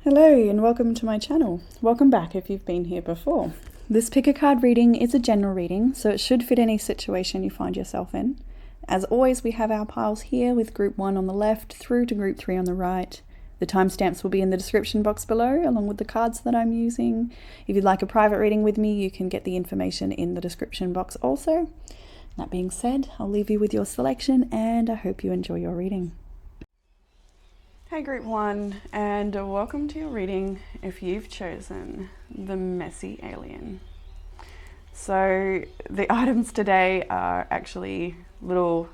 Hello and welcome to my channel. Welcome back if you've been here before. This pick a card reading is a general reading, so it should fit any situation you find yourself in. As always, we have our piles here with group 1 on the left through to group 3 on the right. The timestamps will be in the description box below along with the cards that I'm using. If you'd like a private reading with me, you can get the information in the description box also. That being said, I'll leave you with your selection and I hope you enjoy your reading. Hey group 1, and welcome to your reading if you've chosen the messy alien. So the items today are actually little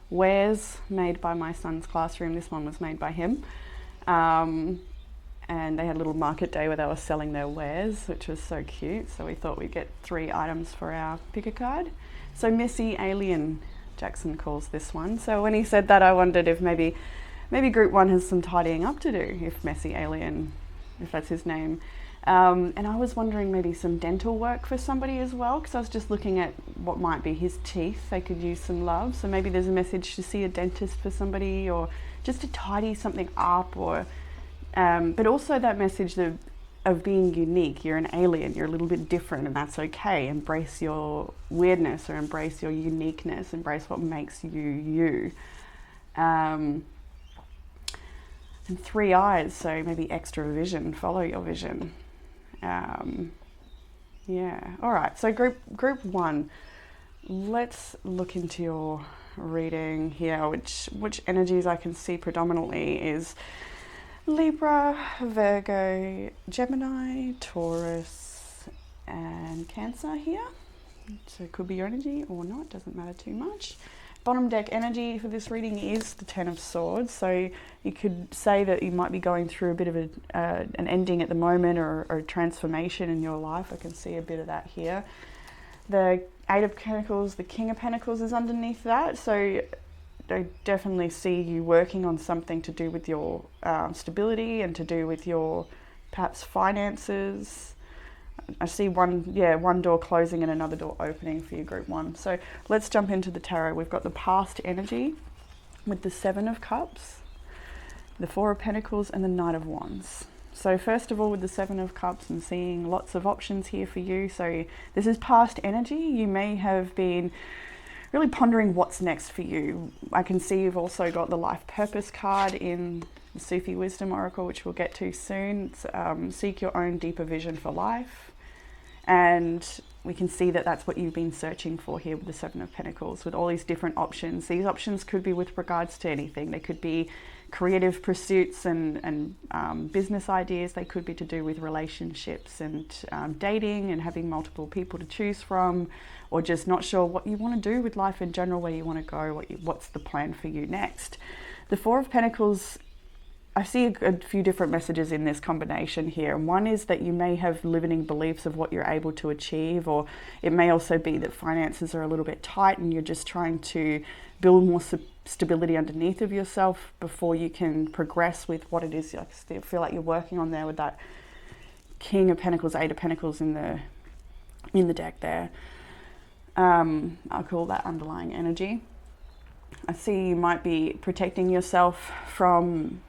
wares made by my son's classroom. This one was made by him. And they had a little market day where they were selling their wares, which was so cute. So we thought we'd get 3 items for our pick a card. So messy alien, Jackson calls this one. So when he said that, I wondered if maybe group 1 has some tidying up to do, if messy alien, if that's his name. And I was wondering maybe some dental work for somebody as well, because I was just looking at what might be his teeth. They could use some love. So maybe there's a message to see a dentist for somebody, or just to tidy something up, or but also that message of being unique. You're an alien, you're a little bit different, and that's okay. Embrace your weirdness, or embrace your uniqueness, embrace what makes you you. And 3 eyes, so maybe extra vision, follow your vision. Yeah, all right, so group 1, let's look into your reading here. Which energies I can see predominantly is Libra, Virgo, Gemini, Taurus, and Cancer here. So it could be your energy or not, doesn't matter too much. Bottom deck energy for this reading is the 10 of Swords. So you could say that you might be going through a bit of an ending at the moment, or a transformation in your life. I can see a bit of that here. The 8 of Pentacles, the King of Pentacles is underneath that. So I definitely see you working on something to do with your stability and to do with your perhaps finances. I see one door closing and another door opening for you, group 1. So let's jump into the tarot. We've got the past energy with the 7 of Cups, the 4 of Pentacles, and the Knight of Wands. So first of all, with the 7 of Cups, I'm seeing lots of options here for you. So this is past energy. You may have been really pondering what's next for you. I can see you've also got the life purpose card in the Sufi wisdom oracle, which we'll get to soon. It's, seek your own deeper vision for life. And we can see that that's what you've been searching for here with the 7 of Pentacles, with all these different options. These options could be with regards to anything. They could be creative pursuits and business ideas. They could be to do with relationships and dating and having multiple people to choose from, or just not sure what you want to do with life in general, where you want to go, what's the plan for you next. The 4 of Pentacles, I see a few different messages in this combination here. One is that you may have limiting beliefs of what you're able to achieve, or it may also be that finances are a little bit tight and you're just trying to build more stability underneath of yourself before you can progress with what it is. I feel like you're working on there with that King of Pentacles, 8 of Pentacles in the deck there. I'll call that underlying energy. I see you might be protecting yourself from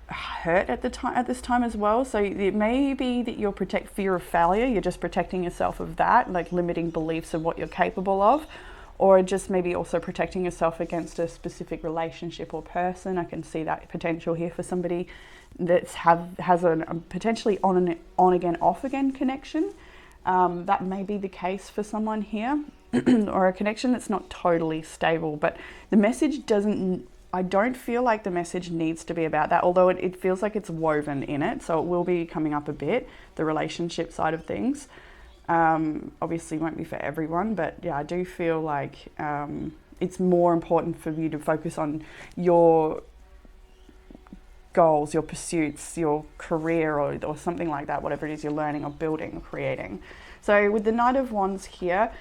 hurt at this time as well. So it may be that you're fear of failure. You're just protecting yourself of that, like limiting beliefs of what you're capable of, or just maybe also protecting yourself against a specific relationship or person. I can see that potential here for somebody that's has a potentially on again, off again connection. That may be the case for someone here, or a connection that's not totally stable. But the message I don't feel like the message needs to be about that, although it feels like it's woven in it. So it will be coming up a bit, the relationship side of things. Obviously won't be for everyone, but yeah, I do feel like it's more important for you to focus on your goals, your pursuits, your career, or something like that, whatever it is you're learning or building or creating. So with the Knight of Wands here,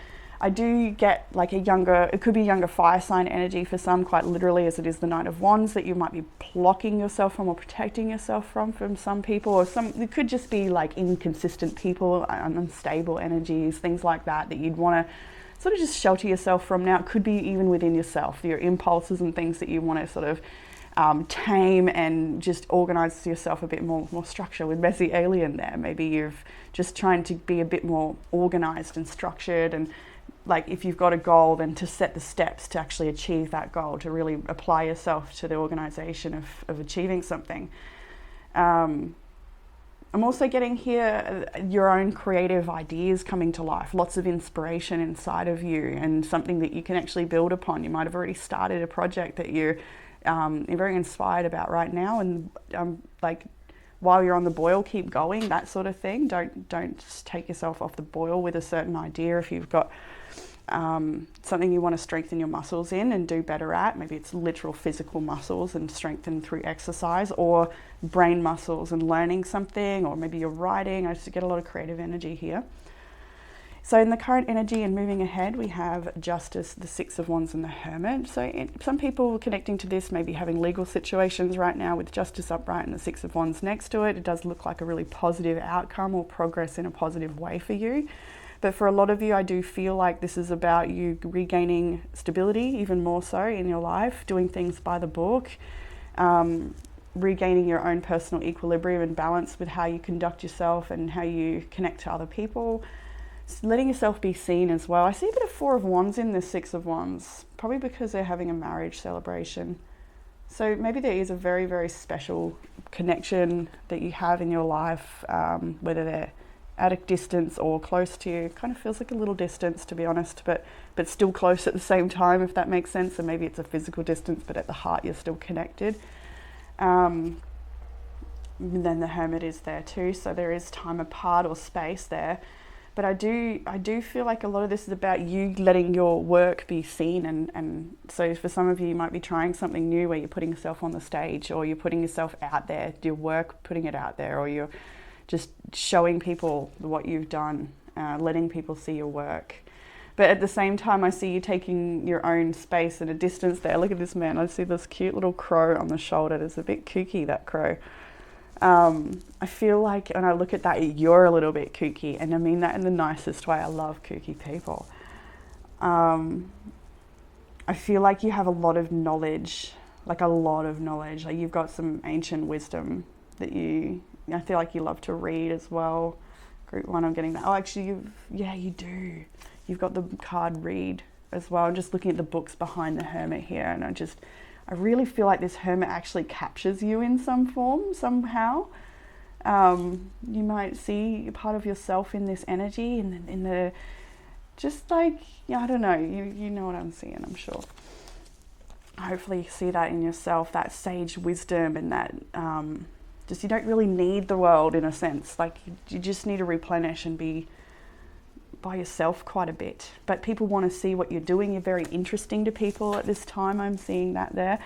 I do get like it could be younger fire sign energy for some, quite literally, as it is the Knight of Wands, that you might be blocking yourself from or protecting yourself from some people, or it could just be like inconsistent people, unstable energies, things like that you'd want to sort of just shelter yourself from. Now it could be even within yourself, your impulses and things that you want to sort of tame and just organize yourself a bit more structure. With messy alien there, maybe you've just trying to be a bit more organized and structured, and like if you've got a goal, then to set the steps to actually achieve that goal, to really apply yourself to the organization of achieving something. I'm also getting here your own creative ideas coming to life, lots of inspiration inside of you and something that you can actually build upon. You might have already started a project that you're very inspired about right now, and like while you're on the boil, keep going, that sort of thing. Don't just take yourself off the boil with a certain idea. If you've got something you want to strengthen your muscles in and do better at, maybe it's literal physical muscles and strengthen through exercise, or brain muscles and learning something, or maybe you're writing. I just get a lot of creative energy here. So in the current energy and moving ahead, we have Justice, the Six of Wands, and the Hermit. So some people connecting to this may be having legal situations right now with Justice upright and the Six of Wands next to it. It does look like a really positive outcome or progress in a positive way for you. But for a lot of you, I do feel like this is about you regaining stability, even more so in your life, doing things by the book, regaining your own personal equilibrium and balance with how you conduct yourself and how you connect to other people. Letting yourself be seen as well. I see a bit of Four of Wands in the Six of Wands, probably because they're having a marriage celebration. So maybe there is a very, very special connection that you have in your life, whether they're at a distance or close to you. Kind of feels like a little distance, to be honest, but still close at the same time, if that makes sense. And maybe it's a physical distance, but at the heart you're still connected. And then the Hermit is there too, so there is time apart or space there. But I do feel like a lot of this is about you letting your work be seen, and so for some of you, you might be trying something new where you're putting yourself on the stage, or you're putting yourself out there, your work, putting it out there, or you're just showing people what you've done, letting people see your work. But at the same time, I see you taking your own space and a distance there. Look at this man. I see this cute little crow on the shoulder. It's a bit kooky, that crow. I feel like when I look at that, you're a little bit kooky, and I mean that in the nicest way. I love kooky people. I feel like you have a lot of knowledge, like you've got some ancient wisdom that I feel like you love to read as well. Group 1, I'm getting that. Oh, actually, you do. You've got the card read as well. I'm just looking at the books behind the Hermit here, and I really feel like this Hermit actually captures you in some form, somehow. You might see a part of yourself in this energy, in the just like, I don't know, you know what I'm seeing, I'm sure. Hopefully you see that in yourself, that sage wisdom, and that just you don't really need the world in a sense. Like you just need to replenish and be by yourself quite a bit, but people want to see what you're doing. You're very interesting to people at this time. I'm seeing that there.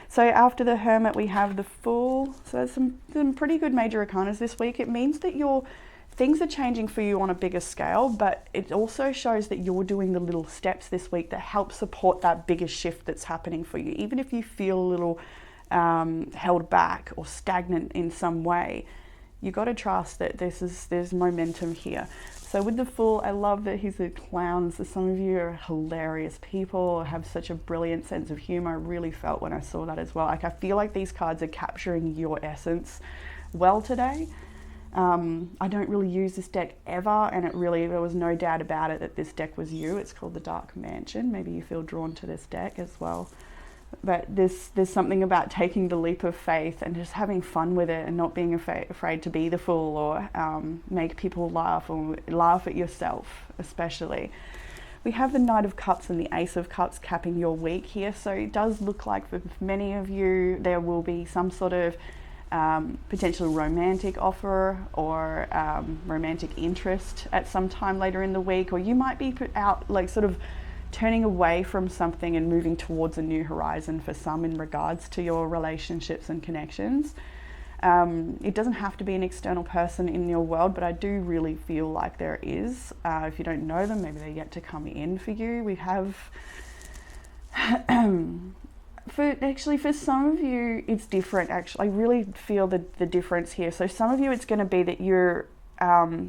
So after the Hermit, we have the Fool. So there's some pretty good major arcanas this week. It means that things are changing for you on a bigger scale, but it also shows that you're doing the little steps this week that help support that bigger shift that's happening for you. Even if you feel a little held back or stagnant in some way, you got to trust that there's momentum here. So with the Fool, I love that he's a clown. So some of you are hilarious people, have such a brilliant sense of humor. I really felt when I saw that as well. Like I feel like these cards are capturing your essence well today. I don't really use this deck ever, and there was no doubt about it that this deck was you. It's called the Dark Mansion. Maybe you feel drawn to this deck as well. But there's something about taking the leap of faith and just having fun with it, and not being afraid to be the fool, or make people laugh, or laugh at yourself especially. We have the Knight of Cups and the Ace of Cups capping your week here. So it does look like for many of you there will be some sort of potential romantic offer or romantic interest at some time later in the week, or you might be put out like sort of turning away from something and moving towards a new horizon for some in regards to your relationships and connections. It doesn't have to be an external person in your world, but I do really feel like there is. If you don't know them, maybe they're yet to come in for you. We have, for some of you, it's different actually. I really feel the difference here. So some of you, it's going to be that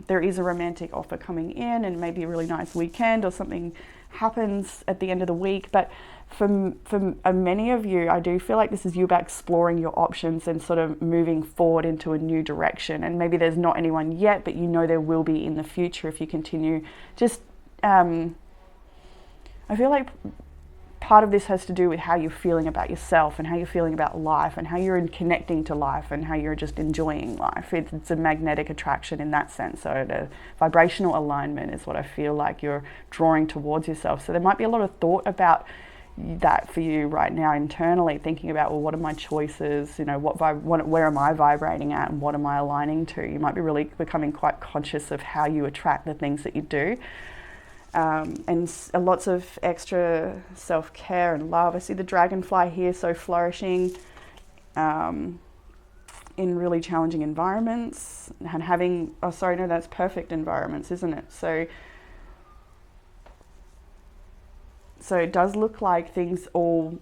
there is a romantic offer coming in, and maybe a really nice weekend or something happens at the end of the week. But for many of you, I do feel like this is you about exploring your options and sort of moving forward into a new direction. And maybe there's not anyone yet, but you know there will be in the future if you continue. Just, I feel like part of this has to do with how you're feeling about yourself and how you're feeling about life and how you're connecting to life and how you're just enjoying life. It's a magnetic attraction in that sense. So the vibrational alignment is what I feel like you're drawing towards yourself. So there might be a lot of thought about that for you right now internally, thinking about, well, what are my choices? You know, where am I vibrating at and what am I aligning to? You might be really becoming quite conscious of how you attract the things that you do. And lots of extra self-care and love. I see the dragonfly here, so flourishing in really challenging environments and having, that's perfect environments, isn't it? So it does look like things all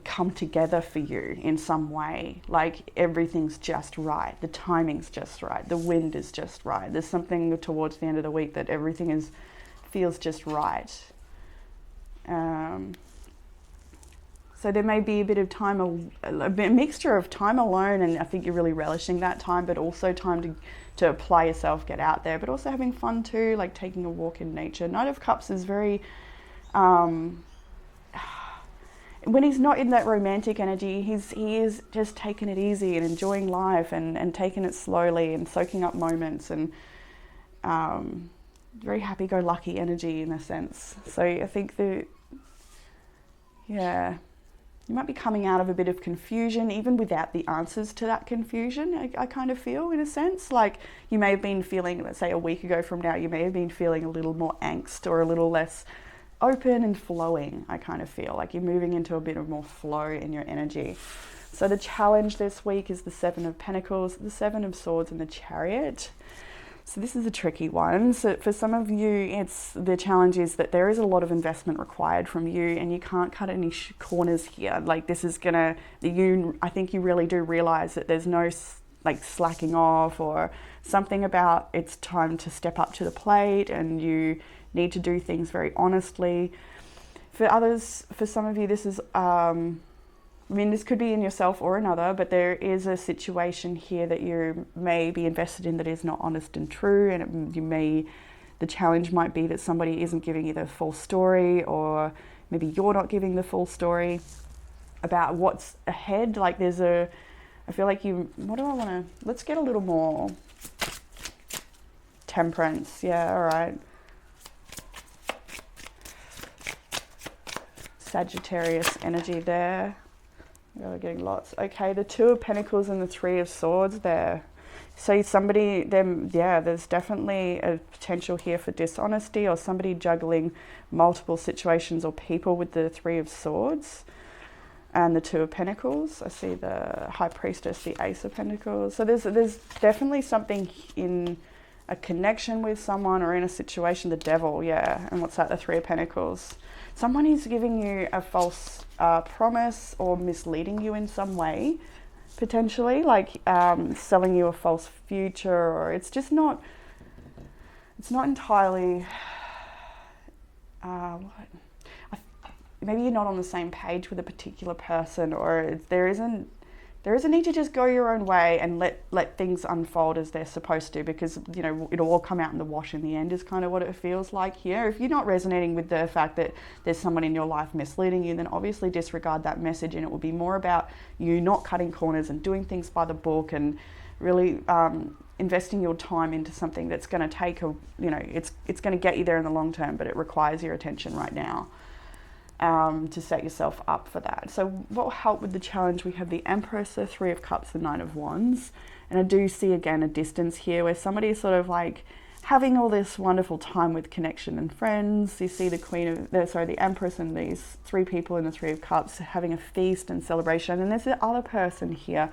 come together for you in some way, like everything's just right, the timing's just right, the wind is just right. There's something towards the end of the week that everything feels just right. So there may be a bit of time, a mixture of time alone, and I think you're really relishing that time, but also time to apply yourself, get out there, but also having fun too, like taking a walk in nature. Knight of Cups is very, when he's not in that romantic energy, he is just taking it easy and enjoying life and taking it slowly and soaking up moments and very happy-go-lucky energy in a sense. So I think you might be coming out of a bit of confusion, even without the answers to that confusion, I kind of feel, in a sense. Like you may have been feeling, let's say a week ago from now, you may have been feeling a little more angst or a little less open and flowing, I kind of feel. Like you're moving into a bit of more flow in your energy. So the challenge this week is the Seven of Pentacles, the Seven of Swords and the Chariot. So this is a tricky one. So for some of you, the challenge is that there is a lot of investment required from you and you can't cut any corners here. Like this is I think you really do realize that there's no like slacking off or something about it's time to step up to the plate and you need to do things very honestly. For others, for some of you, this is, this could be in yourself or another, but there is a situation here that you may be invested in that is not honest and true, and the challenge might be that somebody isn't giving you the full story, or maybe you're not giving the full story about what's ahead. Like I feel like let's get a little more Temperance. Yeah, all right. Sagittarius energy there. We're getting lots. Okay, the Two of Pentacles and the Three of Swords there. So there's definitely a potential here for dishonesty or somebody juggling multiple situations or people with the Three of Swords and the Two of Pentacles. I see the High Priestess, the Ace of Pentacles. So there's definitely something in a connection with someone or in a situation. The Devil, yeah. And what's that? The Three of Pentacles. Someone is giving you a false promise or misleading you in some way, potentially, like selling you a false future, or it's not entirely, maybe you're not on the same page with a particular person, or there is a need to just go your own way and let things unfold as they're supposed to, because it'll all come out in the wash in the end is kind of what it feels like here. If you're not resonating with the fact that there's someone in your life misleading you, then obviously disregard that message, and it will be more about you not cutting corners and doing things by the book and really investing your time into something that's going to take it's going to get you there in the long term, but it requires your attention right now. To set yourself up for that. So what will help with the challenge? We have the Empress, the Three of Cups, the Nine of Wands. And I do see again a distance here where somebody is sort of like having all this wonderful time with connection and friends. You see the Empress and these three people in the Three of Cups having a feast and celebration. And there's the other person here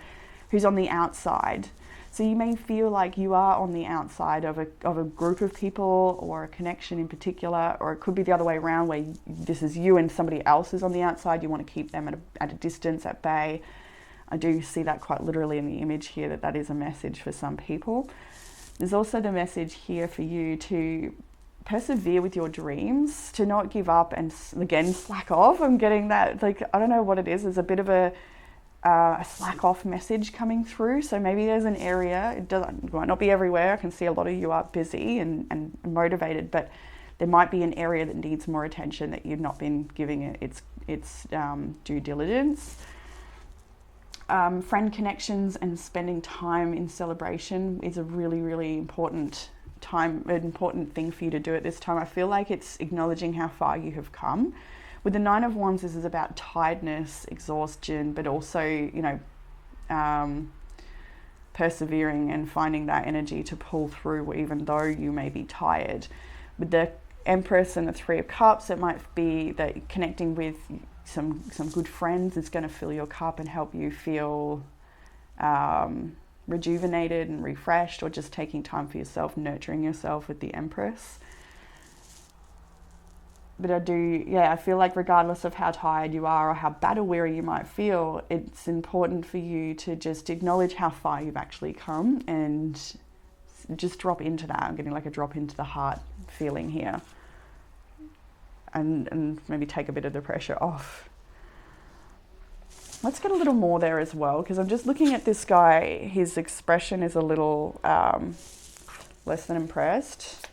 who's on the outside. So you may feel like you are on the outside of a group of people or a connection in particular, or it could be the other way around where this is you and somebody else is on the outside. You want to keep them at a distance, at bay. I do see that quite literally in the image here, that is a message for some people. There's also the message here for you to persevere with your dreams, to not give up and again slack off. I'm getting that, like, I don't know what it is. There's a bit of a slack off message coming through. So maybe there's an area, it might not be everywhere. I can see a lot of you are busy and motivated, but there might be an area that needs more attention that you've not been giving it its due diligence. Friend connections and spending time in celebration is a really, really important thing for you to do at this time. I feel like it's acknowledging how far you have come. With the Nine of Wands, this is about tiredness, exhaustion, but also, you know, persevering and finding that energy to pull through even though you may be tired. With the Empress and the Three of Cups, it might be that connecting with some good friends is going to fill your cup and help you feel rejuvenated and refreshed, or just taking time for yourself, nurturing yourself with the Empress. But I feel like regardless of how tired you are or how battle weary you might feel, it's important for you to just acknowledge how far you've actually come and just drop into that. I'm getting like a drop into the heart feeling here. And maybe take a bit of the pressure off. Let's get a little more there as well, because I'm just looking at this guy. His expression is a little less than impressed.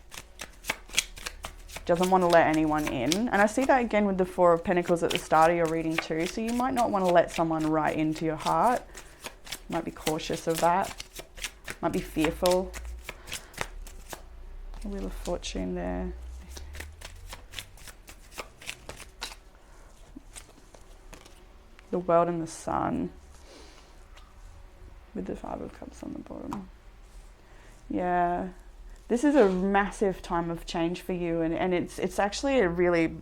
Doesn't want to let anyone in. And I see that again with the Four of Pentacles at the start of your reading too. So you might not want to let someone right into your heart. Might be cautious of that. Might be fearful. The Wheel of Fortune there. The World and the Sun. With the Five of Cups on the bottom. Yeah. This is a massive time of change for you, and it's actually a really,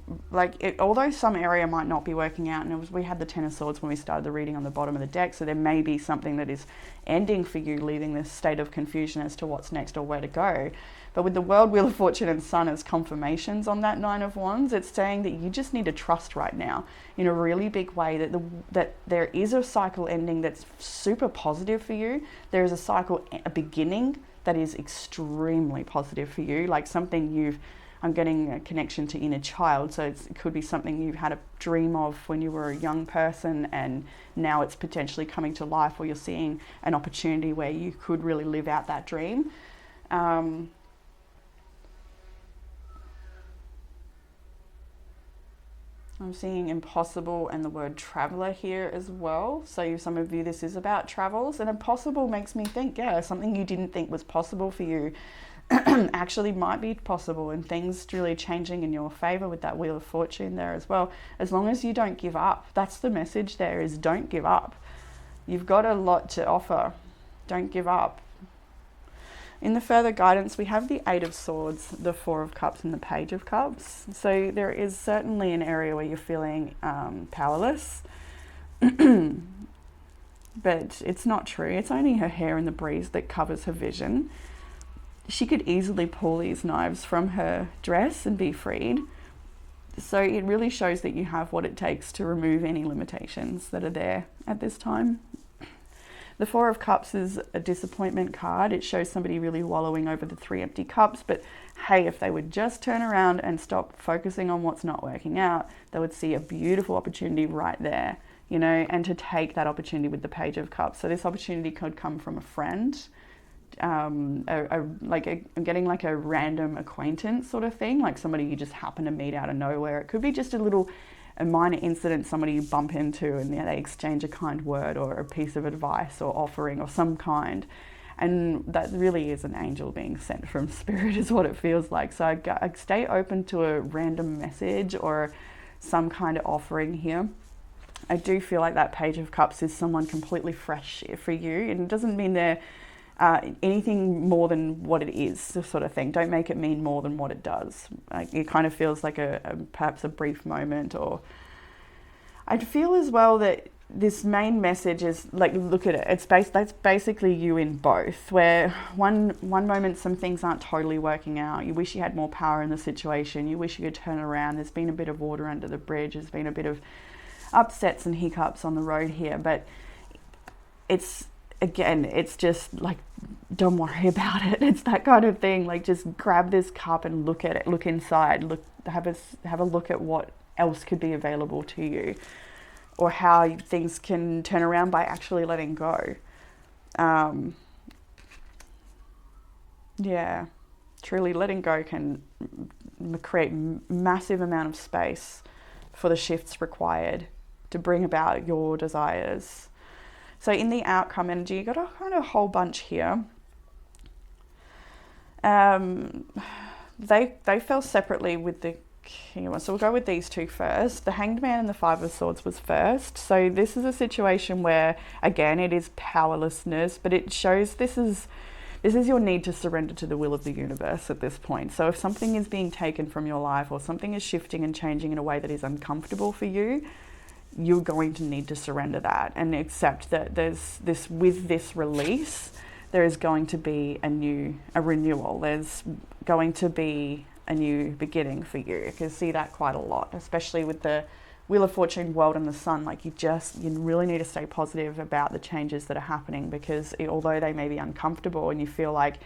although some area might not be working out, and we had the Ten of Swords when we started the reading on the bottom of the deck, so there may be something that is ending for you, leaving this state of confusion as to what's next or where to go. But with the World, Wheel of Fortune and Sun as confirmations on that Nine of Wands, it's saying that you just need to trust right now in a really big way that there is a cycle ending that's super positive for you. There is a cycle, a beginning that is extremely positive for you, like something I'm getting a connection to inner child, so it could be something you've had a dream of when you were a young person and now it's potentially coming to life, or you're seeing an opportunity where you could really live out that dream. I'm seeing impossible and the word traveler here as well. So some of you, this is about travels, and impossible makes me think, yeah, something you didn't think was possible for you actually might be possible, and things really changing in your favor with that Wheel of Fortune there as well. As long as you don't give up. That's the message there, is don't give up. You've got a lot to offer. Don't give up. In the further guidance, we have the Eight of Swords, the Four of Cups, and the Page of Cups. So there is certainly an area where you're feeling powerless. But it's not true. It's only her hair in the breeze that covers her vision. She could easily pull these knives from her dress and be freed. So it really shows that you have what it takes to remove any limitations that are there at this time. The Four of Cups is a disappointment card. It shows somebody really wallowing over the three empty cups, but hey, if they would just turn around and stop focusing on what's not working out, they would see a beautiful opportunity right there, you know, and to take that opportunity with the Page of Cups. So this opportunity could come from a friend, I'm getting like a random acquaintance sort of thing, like somebody you just happen to meet out of nowhere. It could be just a minor incident, somebody you bump into and they exchange a kind word or a piece of advice or offering or some kind. And that really is an angel being sent from spirit is what it feels like. So I stay open to a random message or some kind of offering here. I do feel like that Page of Cups is someone completely fresh for you. And it doesn't mean they're anything more than what it is, this sort of thing. Don't make it mean more than what it does. It kind of feels like perhaps a brief moment. Or I feel as well that this main message is like, look at it. That's basically you in both, where one moment some things aren't totally working out. You wish you had more power in the situation. You wish you could turn around. There's been a bit of water under the bridge. There's been a bit of upsets and hiccups on the road here, but again, it's just like, don't worry about it. It's that kind of thing. Like, just grab this cup and look at it, look inside, have a look at what else could be available to you, or how things can turn around by actually letting go. Yeah, truly letting go can create massive amount of space for the shifts required to bring about your desires. So in the outcome energy, you got a kind of whole bunch here. They fell separately with the King of Wands. So we'll go with these two first. The Hanged Man and the Five of Swords was first. So this is a situation where, again, it is powerlessness, but it shows this is your need to surrender to the will of the universe at this point. So if something is being taken from your life, or something is shifting and changing in a way that is uncomfortable for you, you're going to need to surrender that and accept that with this release, there is going to be a renewal. There's going to be a new beginning for you. You can see that quite a lot, especially with the Wheel of Fortune, World and the Sun. Like, you really need to stay positive about the changes that are happening, because although they may be uncomfortable and you feel like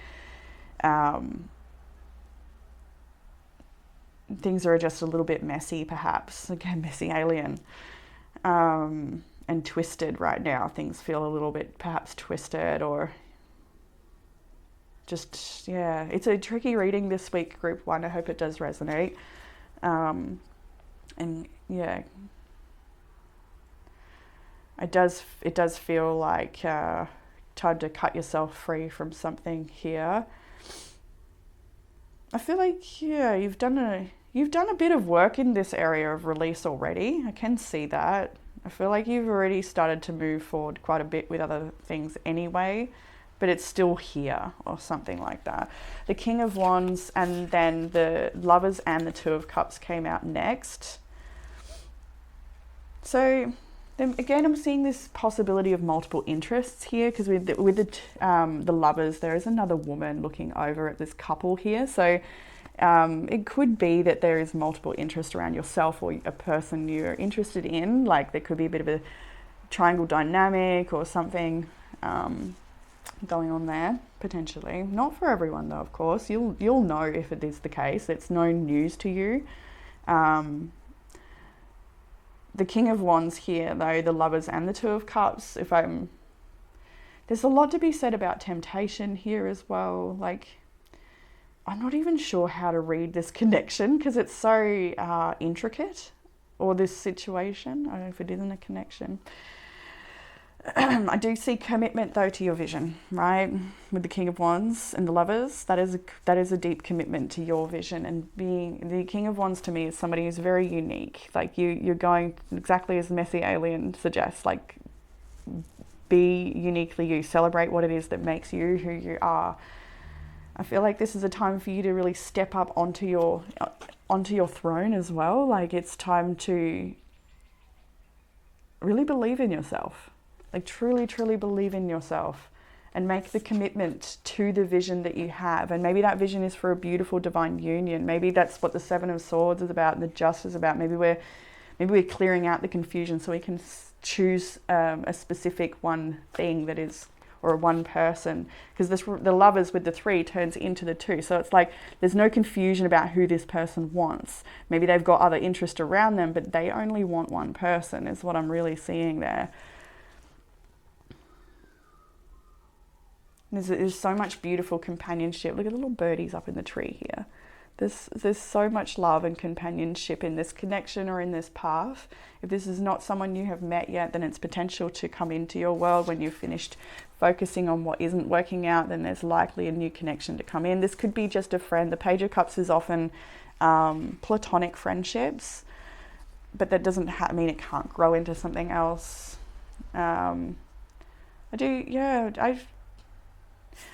things are just a little bit messy, perhaps, again, messy alien, and twisted right now. Things feel a little bit perhaps twisted, or just, yeah, it's a tricky reading this week, Group 1. I hope it does resonate. And yeah, it does feel like time to cut yourself free from something here. I feel like, yeah, you've done a bit of work in this area of release already. I can see that. I feel like you've already started to move forward quite a bit with other things anyway, but it's still here, or something like that. The King of Wands and then the Lovers and the Two of Cups came out next. So then again, I'm seeing this possibility of multiple interests here, because with the Lovers, there is another woman looking over at this couple here. So it could be that there is multiple interest around yourself or a person you're interested in. Like, there could be a bit of a triangle dynamic or something going on there, potentially. Not for everyone though, of course. You'll know if it is the case. It's no news to you. The King of Wands here, though, the Lovers and the Two of Cups, there's a lot to be said about temptation here as well. Like, I'm not even sure how to read this connection, because it's so intricate, or this situation. I don't know if it isn't a connection. I do see commitment though to your vision, right? With the King of Wands and the Lovers, that is a deep commitment to your vision. And being the King of Wands to me is somebody who's very unique. Like, you're going exactly as Messy Alien suggests. Like, be uniquely you. Celebrate what it is that makes you who you are. I feel like this is a time for you to really step up onto your throne as well. Like, it's time to really believe in yourself. Like, truly, truly believe in yourself and make the commitment to the vision that you have. And maybe that vision is for a beautiful divine union. Maybe that's what the Seven of Swords is about and the Justice is about. Maybe we're clearing out the confusion so we can choose a specific one thing that is, or one person. Because the Lovers with the 3 turns into the 2. So it's like there's no confusion about who this person wants. Maybe they've got other interest around them, but they only want one person, is what I'm really seeing there. There's so much beautiful companionship. Look at the little birdies up in the tree here. There's so much love and companionship in this connection or in this path. If this is not someone you have met yet, then it's potential to come into your world when you've finished focusing on what isn't working out. Then there's likely a new connection to come in. This could be just a friend. The Page of Cups is often platonic friendships, but that doesn't mean it can't grow into something else. I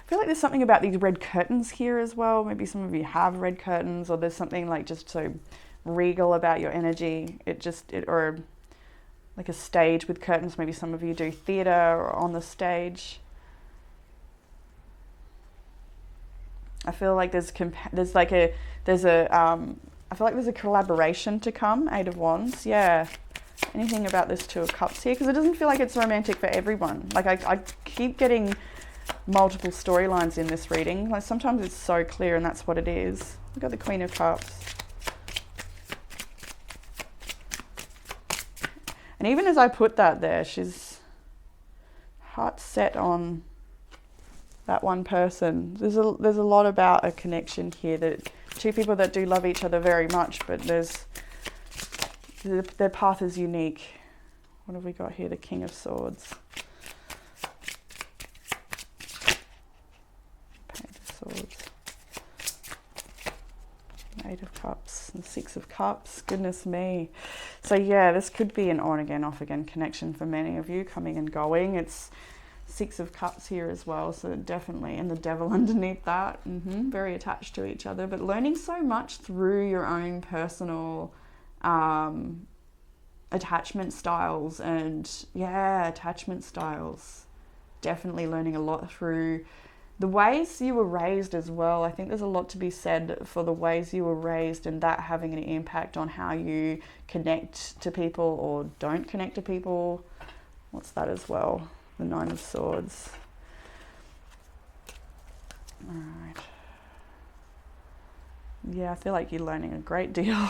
feel like there's something about these red curtains here as well. Maybe some of you have red curtains, or there's something like just so regal about your energy. Or like a stage with curtains. Maybe some of you do theatre or on the stage. I feel like I feel like there's a collaboration to come. 8 of Wands, yeah. Anything about this Two of Cups here? Because it doesn't feel like it's romantic for everyone. Like I keep getting multiple storylines in this reading. Like sometimes it's so clear and that's what it is. We've got the Queen of Cups. And even as I put that there, she's heart set on that one person. There's a lot about a connection here, that two people that do love each other very much, but their path is unique. What have we got here? The King of Swords. Page of Swords. Eight of Cups and Six of Cups. Goodness me. So yeah, this could be an on again, off again connection for many of you, coming and going. It's Six of Cups here as well, so definitely, and the Devil underneath that. Very attached to each other, but learning so much through your own personal attachment styles. And yeah, attachment styles. Definitely learning a lot through the ways you were raised as well. I think there's a lot to be said for the ways you were raised, and that having an impact on how you connect to people or don't connect to people. What's that as well? The Nine of Swords. All right. Yeah, I feel like you're learning a great deal.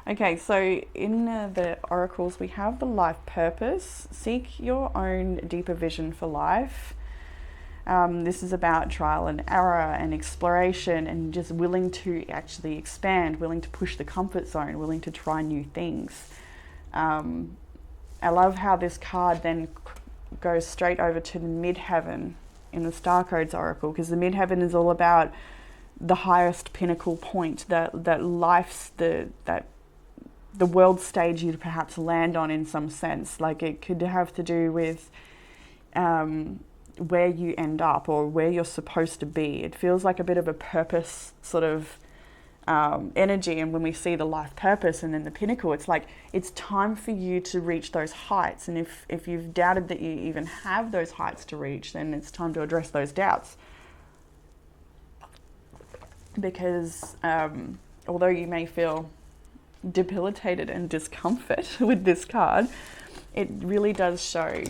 Okay, so in the oracles, we have the life purpose. Seek your own deeper vision for life. This is about trial and error and exploration, and just willing to actually expand, willing to push the comfort zone, willing to try new things. I love how this card then goes straight over to the midheaven in the Star Codes Oracle, because the midheaven is all about the highest pinnacle point, that life's the world stage you'd perhaps land on in some sense. Like it could have to do with where you end up or where you're supposed to be. It feels like a bit of a purpose sort of energy. And when we see the life purpose and then the pinnacle, it's like it's time for you to reach those heights. And if you've doubted that you even have those heights to reach, then it's time to address those doubts. Because although you may feel debilitated and discomfort with this card, it really does show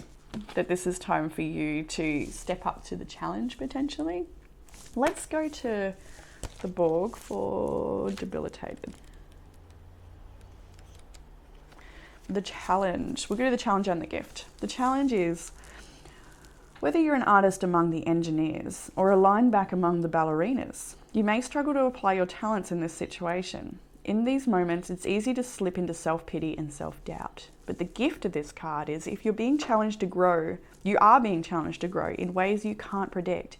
that this is time for you to step up to the challenge potentially. Let's go to the Borg for debilitated. The challenge. We'll go to the challenge and the gift. The challenge is whether you're an artist among the engineers or a linebacker among the ballerinas, you may struggle to apply your talents in this situation. In these moments, it's easy to slip into self-pity and self-doubt. But the gift of this card is if you're being challenged to grow, you are being challenged to grow in ways you can't predict.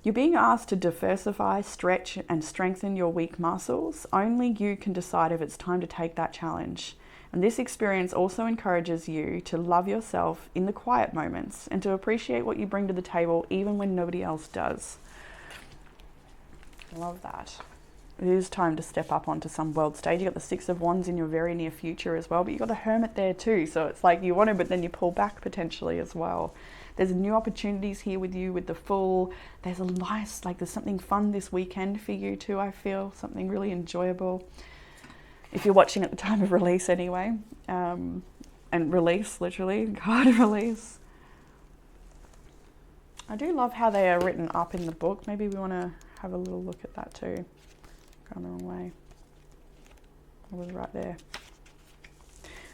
You're being asked to diversify, stretch, and strengthen your weak muscles. Only you can decide if it's time to take that challenge. And this experience also encourages you to love yourself in the quiet moments and to appreciate what you bring to the table even when nobody else does. I love that. It is time to step up onto some world stage. You've got the Six of Wands in your very near future as well, but you've got the Hermit there too. So it's like you want to, but then you pull back potentially as well. There's new opportunities here with you with the Fool. There's a nice, like there's something fun this weekend for you too, I feel. Something really enjoyable. If you're watching at the time of release anyway. And release, literally, card release. I do love how they are written up in the book. Maybe we want to have a little look at that too. Gone the wrong way. I was right there.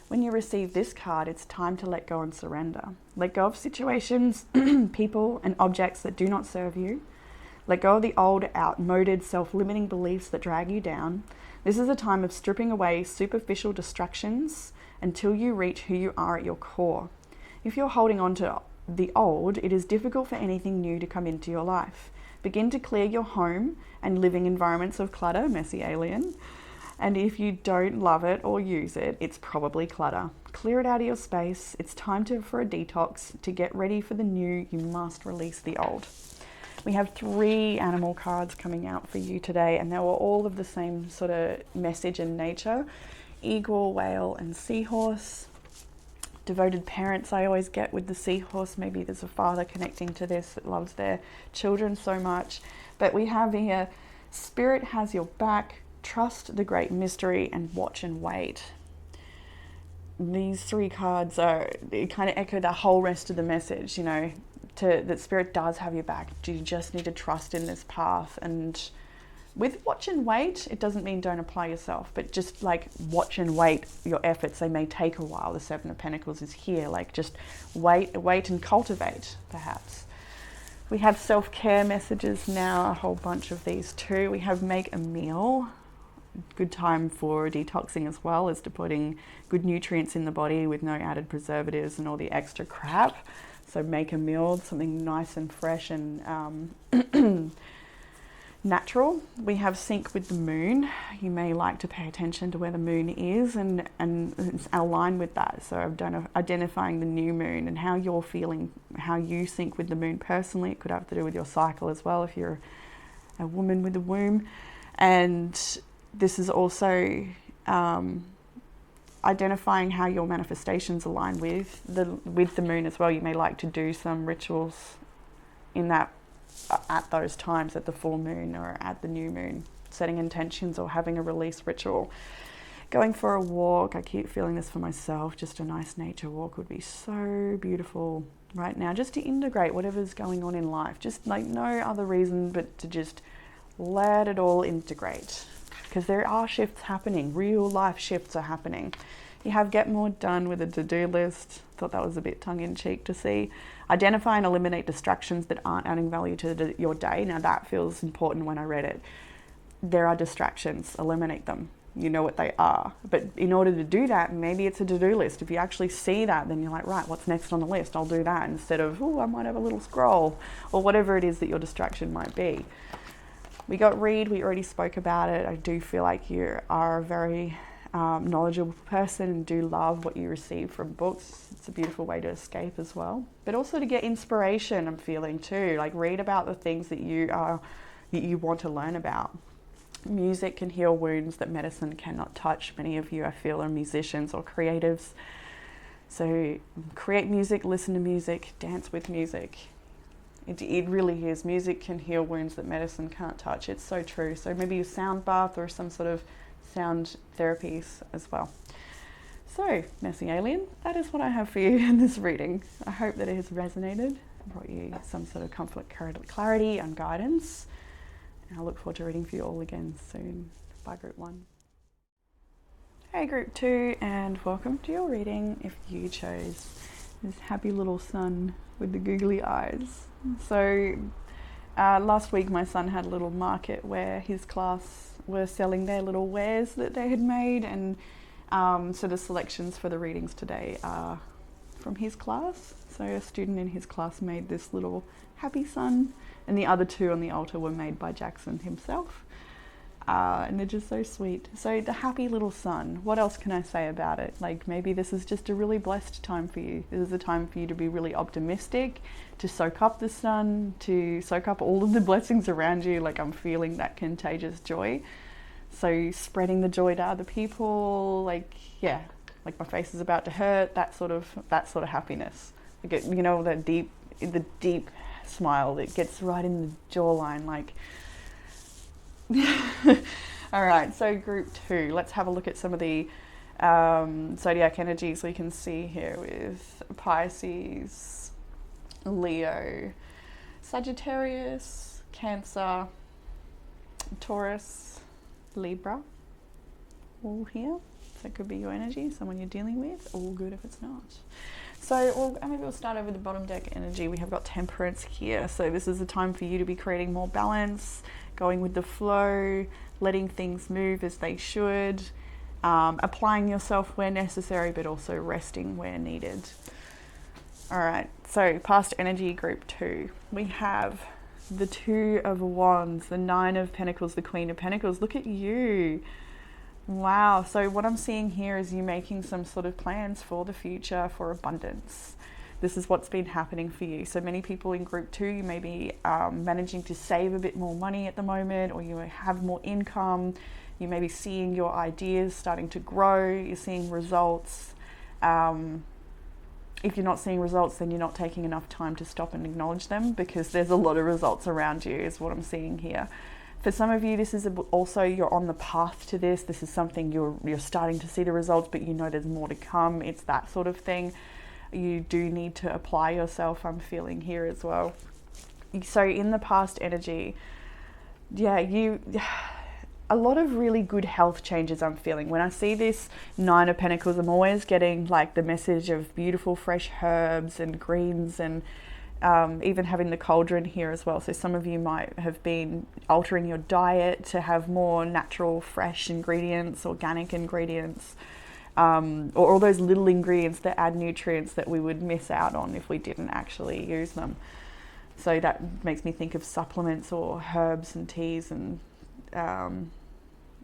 When you receive this card, it's time to let go and surrender. Let go of situations, people, and objects that do not serve you. Let go of the old, outmoded, self-limiting beliefs that drag you down. This is a time of stripping away superficial distractions until you reach who you are at your core. If you're holding on to the old, it is difficult for anything new to come into your life. Begin to clear your home and living environments of clutter, messy alien. And if you don't love it or use it, it's probably clutter. Clear it out of your space. It's time for a detox. To get ready for the new, you must release the old. We have 3 animal cards coming out for you today, and they were all of the same sort of message and nature. Eagle, whale, and seahorse. Devoted parents I always get with the seahorse. Maybe there's a father connecting to this that loves their children so much. But we have here, spirit has your back, trust the great mystery, and watch and wait. these three cards kind of echo the whole rest of the message, you know, that Spirit does have your back. You just need to trust in this path. And with watch and wait, it doesn't mean don't apply yourself, but just like watch and wait your efforts. They may take a while. The Seven of Pentacles is here. Like just wait and cultivate, perhaps. We have self-care messages now, a whole bunch of these too. We have make a meal. Good time for detoxing as well, as to putting good nutrients in the body with no added preservatives and all the extra crap. So make a meal, something nice and fresh and natural. We have sync with the moon. You may like to pay attention to where the moon is and align with that. So I've done identifying the new moon and how you're feeling, how you sync with the moon personally. It could have to do with your cycle as well if you're a woman with a womb. And this is also identifying how your manifestations align with the moon as well. You may like to do some rituals in that at those times, at the full moon or at the new moon, setting intentions or having a release ritual. Going for a walk, I keep feeling this for myself, just a nice nature walk would be so beautiful right now, just to integrate whatever's going on in life, just like no other reason but to just let it all integrate. Because there are shifts happening, real life shifts are happening. You have get more done with a to-do list. Thought that was a bit tongue-in-cheek to see. Identify and eliminate distractions that aren't adding value to your day. Now that feels important when I read it. There are distractions, eliminate them. You know what they are. But in order to do that, maybe it's a to-do list. If you actually see that, then you're like, right, what's next on the list? I'll do that instead of, oh, I might have a little scroll, or whatever it is that your distraction might be. We got read, we already spoke about it. I do feel like you are a very knowledgeable person and do love what you receive from books. It's a beautiful way to escape as well. But also to get inspiration, I'm feeling too. Like read about the things that you want to learn about. Music can heal wounds that medicine cannot touch. Many of you, I feel, are musicians or creatives. So create music, listen to music, dance with music. It really is. Music can heal wounds that medicine can't touch. It's so true. So maybe a sound bath or some sort of sound therapies as well. So, messy alien, that is what I have for you in this reading. I hope that it has resonated, brought you some sort of comfort, clarity and guidance. And I look forward to reading for you all again soon. Bye, Group 1. Hey, Group 2, and welcome to your reading if you chose this happy little sun with the googly eyes. So last week my son had a little market where his class were selling their little wares that they had made, and so the selections for the readings today are from his class. So a student in his class made this little happy sun, and the other two on the altar were made by Jackson himself. And they're just so sweet. So the happy little sun, what else can I say about it? Like maybe this is just a really blessed time for you. This is a time for you to be really optimistic, to soak up the sun, to soak up all of the blessings around you. Like I'm feeling that contagious joy. So spreading the joy to other people, like, yeah, like my face is about to hurt, that sort of happiness. Like it, you know, the deep smile that gets right in the jawline, like. All right, so Group 2, let's have a look at some of the zodiac energies we can see here with Pisces, Leo, Sagittarius, Cancer, Taurus, Libra, all here. So it could be your energy, someone you're dealing with, all good if it's not. So maybe we'll start over the bottom deck energy. We have got Temperance here. So this is a time for you to be creating more balance, going with the flow, letting things move as they should, applying yourself where necessary, but also resting where needed. All right, so past energy, Group 2. We have the Two of Wands, the Nine of Pentacles, the Queen of Pentacles. Look at you. Wow, so what I'm seeing here is you making some sort of plans for the future, for abundance. This is what's been happening for you. So many people in Group 2, you may be managing to save a bit more money at the moment, or you have more income. You may be seeing your ideas starting to grow. You're seeing results. If you're not seeing results, then you're not taking enough time to stop and acknowledge them, because there's a lot of results around you is what I'm seeing here. For some of you, this is also, you're on the path to this. This is something you're starting to see the results, but you know there's more to come. It's that sort of thing. You do need to apply yourself, I'm feeling here as well. So in the past energy, yeah, a lot of really good health changes I'm feeling. When I see this Nine of Pentacles, I'm always getting like the message of beautiful fresh herbs and greens, and even having the cauldron here as well. So some of you might have been altering your diet to have more natural, fresh ingredients, organic ingredients, or all those little ingredients that add nutrients that we would miss out on if we didn't actually use them. So that makes me think of supplements or herbs and teas and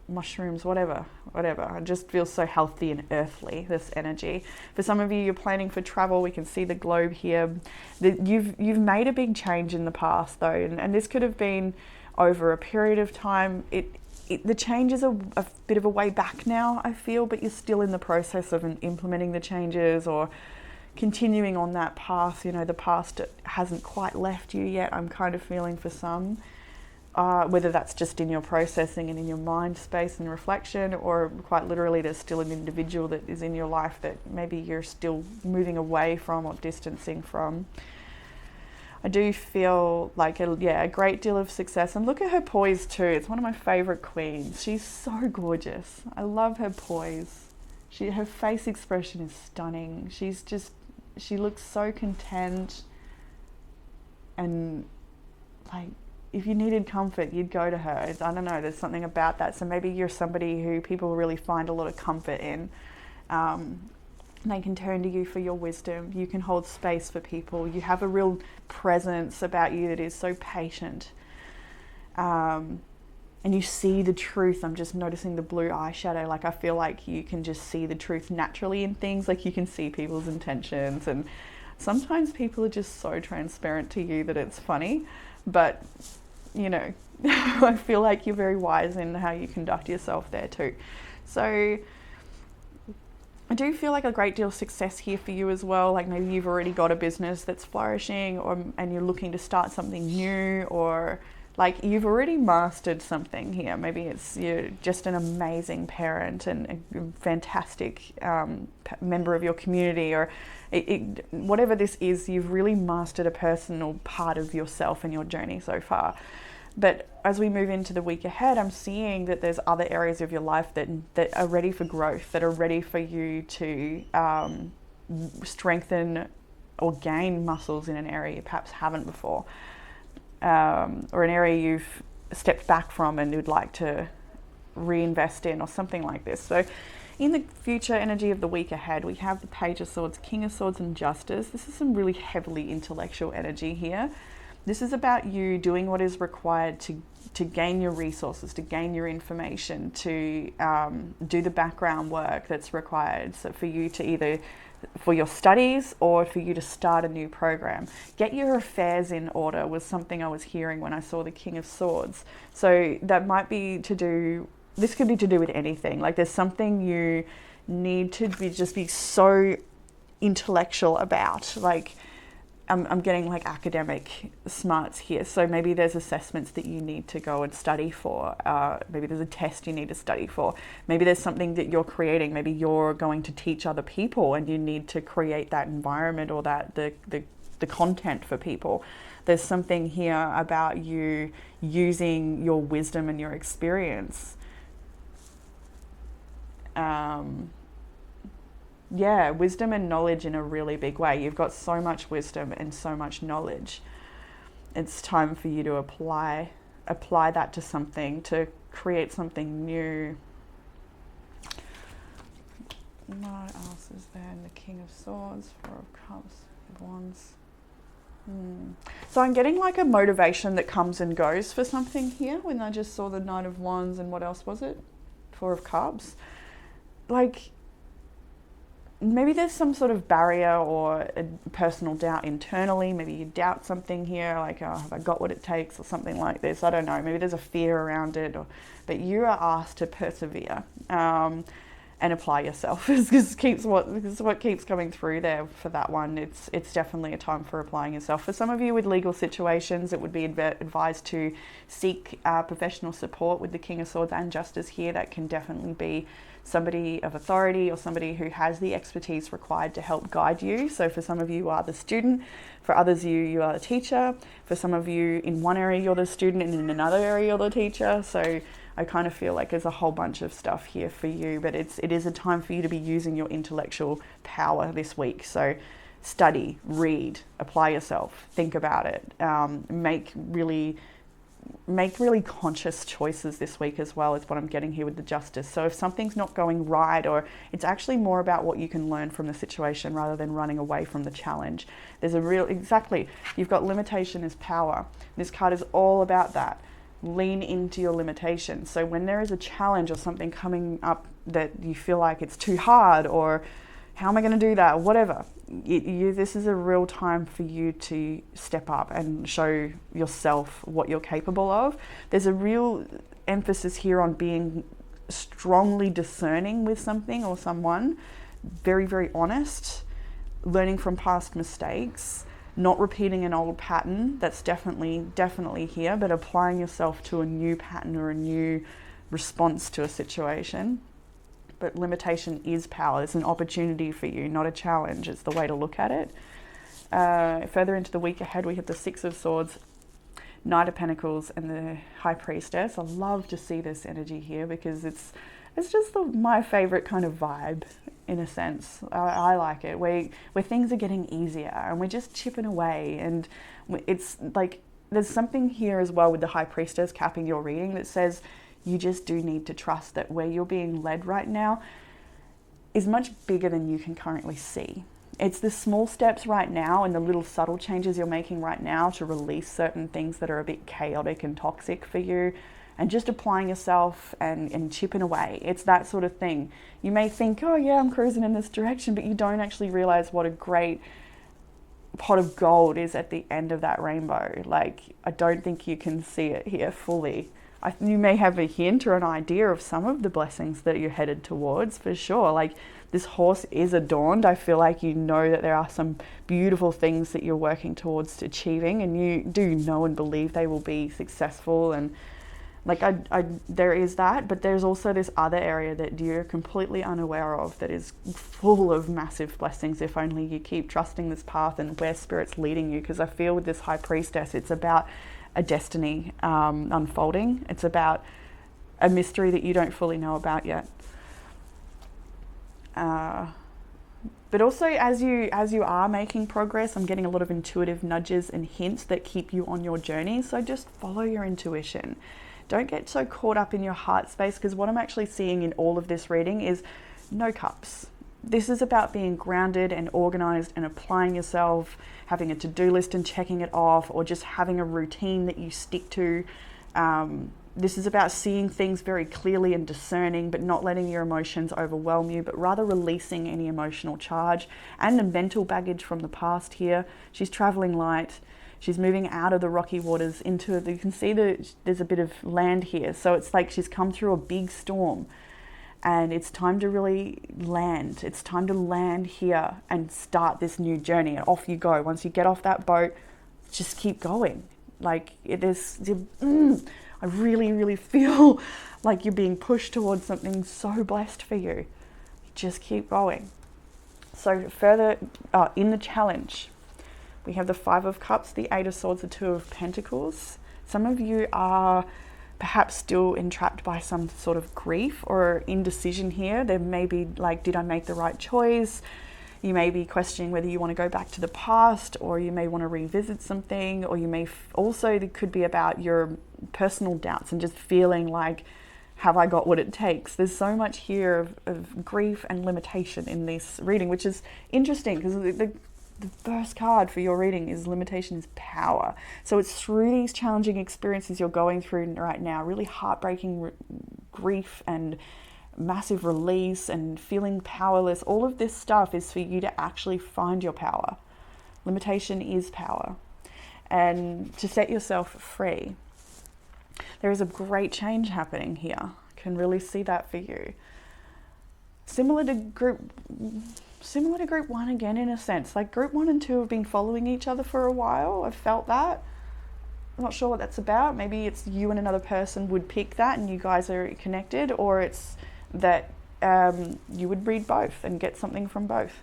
mushrooms, whatever. It just feels so healthy and earthly, this energy. For some of you, you're planning for travel. We can see the globe here. You've made a big change in the past though, and this could have been over a period of time. The change is a bit of a way back now, I feel, but you're still in the process of implementing the changes or continuing on that path. You know, the past hasn't quite left you yet, I'm kind of feeling for some. Whether that's just in your processing and in your mind space and reflection, or quite literally there's still an individual that is in your life that maybe you're still moving away from or distancing from. I do feel like a great deal of success. And look at her poise too. It's one of my favorite queens. She's so gorgeous. I love her poise. Her face expression is stunning. She looks so content, and like, if you needed comfort, you'd go to her. I don't know, there's something about that. So maybe you're somebody who people really find a lot of comfort in. They can turn to you for your wisdom. You can hold space for people. You have a real presence about you that is so patient. And you see the truth. I'm just noticing the blue eyeshadow. Like, I feel like you can just see the truth naturally in things. Like, you can see people's intentions. And sometimes people are just so transparent to you that it's funny. But, you know, I feel like you're very wise in how you conduct yourself there too. So I do feel like a great deal of success here for you as well. Like, maybe you've already got a business that's flourishing, and you're looking to start something new, or like you've already mastered something here. Maybe you're just an amazing parent and a fantastic member of your community, or whatever this is, you've really mastered a personal part of yourself and your journey so far. But as we move into the week ahead, I'm seeing that there's other areas of your life that are ready for growth, that are ready for you to strengthen or gain muscles in an area you perhaps haven't before, or an area you've stepped back from and you'd like to reinvest in, or something like this. So in the future energy of the week ahead, we have the Page of Swords, King of Swords, and Justice. This is some really heavily intellectual energy here. This is about you doing what is required to gain your resources, to gain your information, to do the background work that's required, so for you to either for your studies or for you to start a new program. Get your affairs in order was something I was hearing when I saw the King of Swords. So that might be this could be to do with anything. Like, there's something you need to be so intellectual about. Like, I'm getting like academic smarts here. So maybe there's assessments that you need to go and study for. Maybe there's a test you need to study for. Maybe there's something that you're creating. Maybe you're going to teach other people and you need to create that environment or that the content for people. There's something here about you using your wisdom and your experience. Wisdom and knowledge in a really big way. You've got so much wisdom and so much knowledge. It's time for you to apply that to something, to create something new. What else is there in the King of Swords, Four of Cups, Wands? So I'm getting like a motivation that comes and goes for something here when I just saw the Knight of Wands, and what else was it? Four of Cups. Like, maybe there's some sort of barrier or a personal doubt internally. Maybe you doubt something here, like, oh, have I got what it takes, or something like this. I don't know. Maybe there's a fear around it, but you are asked to persevere. And and apply yourself. This is what keeps coming through there for that one. It's definitely a time for applying yourself. For some of you with legal situations, it would be advised to seek professional support with the King of Swords and Justice here. That can definitely be somebody of authority or somebody who has the expertise required to help guide you. So for some of you are the student, for others you are the teacher. For some of you in one area you're the student and in another area you're the teacher. So I kind of feel like there's a whole bunch of stuff here for you, but it is a time for you to be using your intellectual power this week. So study, read, apply yourself, think about it, make really conscious choices this week as well, is what I'm getting here with the Justice. So if something's not going right, or it's actually more about what you can learn from the situation rather than running away from the challenge. There's you've got limitation is power. This card is all about that. Lean into your limitations. So when there is a challenge or something coming up that you feel like it's too hard, or how am I going to do that, whatever, this is a real time for you to step up and show yourself what you're capable of. There's a real emphasis here on being strongly discerning with something or someone, very, very honest, learning from past mistakes, not repeating an old pattern. That's definitely here, but applying yourself to a new pattern or a new response to a situation. But limitation is power. It's an opportunity for you, not a challenge. It's the way to look at it. Further into the week ahead, we have the Six of Swords, Knight of Pentacles, and the High Priestess. I love to see this energy here because it's just my favorite kind of vibe, in a sense. I like it, where things are getting easier and we're just chipping away. And it's like there's something here as well with the High Priestess capping your reading that says you just do need to trust that where you're being led right now is much bigger than you can currently see. It's the small steps right now and the little subtle changes you're making right now to release certain things that are a bit chaotic and toxic for you, and just applying yourself and chipping away. It's that sort of thing. You may think, oh yeah, I'm cruising in this direction, but you don't actually realize what a great pot of gold is at the end of that rainbow. Like, I don't think you can see it here fully. You may have a hint or an idea of some of the blessings that you're headed towards, for sure. Like, this horse is adorned. I feel like you know that there are some beautiful things that you're working towards achieving, and you do know and believe they will be successful. And like, there is that, but there's also this other area that you're completely unaware of that is full of massive blessings if only you keep trusting this path and where Spirit's leading you. Because I feel with this High Priestess, it's about a destiny unfolding. It's about a mystery that you don't fully know about yet. But also as you are making progress, I'm getting a lot of intuitive nudges and hints that keep you on your journey. So just follow your intuition. Don't get so caught up in your heart space, because what I'm actually seeing in all of this reading is no cups. This is about being grounded and organized and applying yourself, having a to-do list and checking it off, or just having a routine that you stick to. This is about seeing things very clearly and discerning, but not letting your emotions overwhelm you, but rather releasing any emotional charge and the mental baggage from the past here. She's traveling light. She's moving out of the rocky waters into it. You can see that there's a bit of land here. So it's like she's come through a big storm. And it's time to really land. It's time to land here and start this new journey. And off you go. Once you get off that boat, just keep going. Like, it is, I really, really feel like you're being pushed towards something so blessed for you. Just keep going. So further in the challenge, we have the Five of Cups, the Eight of Swords, the Two of Pentacles. Some of you are perhaps still entrapped by some sort of grief or indecision here. There may be like, did I make the right choice? You may be questioning whether you want to go back to the past, or you may want to revisit something, or you may also, it could be about your personal doubts and just feeling like, have I got what it takes? There's so much here of grief and limitation in this reading, which is interesting because the first card for your reading is limitation is power. So it's through these challenging experiences you're going through right now, really heartbreaking grief and massive release and feeling powerless. All of this stuff is for you to actually find your power. Limitation is power. And to set yourself free. There is a great change happening here. I can really see that for you. Similar to group one again, in a sense. Like group 1 and 2 have been following each other for a while. I've felt that. I'm not sure what that's about. Maybe it's you and another person would pick that and you guys are connected, or it's that you would read both and get something from both.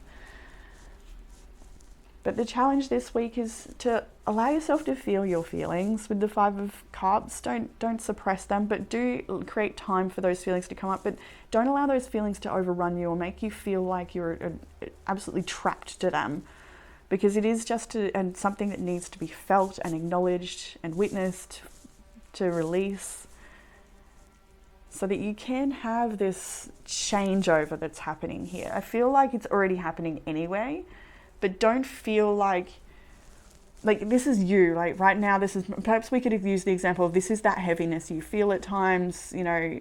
But the challenge this week is to allow yourself to feel your feelings. With the 5 of Cups, don't suppress them, but do create time for those feelings to come up. But don't allow those feelings to overrun you or make you feel like you're absolutely trapped to them, because it is just something that needs to be felt and acknowledged and witnessed, to release, so that you can have this changeover that's happening here. I feel like it's already happening anyway. But don't feel like this is you, like right now, this is, perhaps we could have used the example of this is that heaviness you feel at times, you know,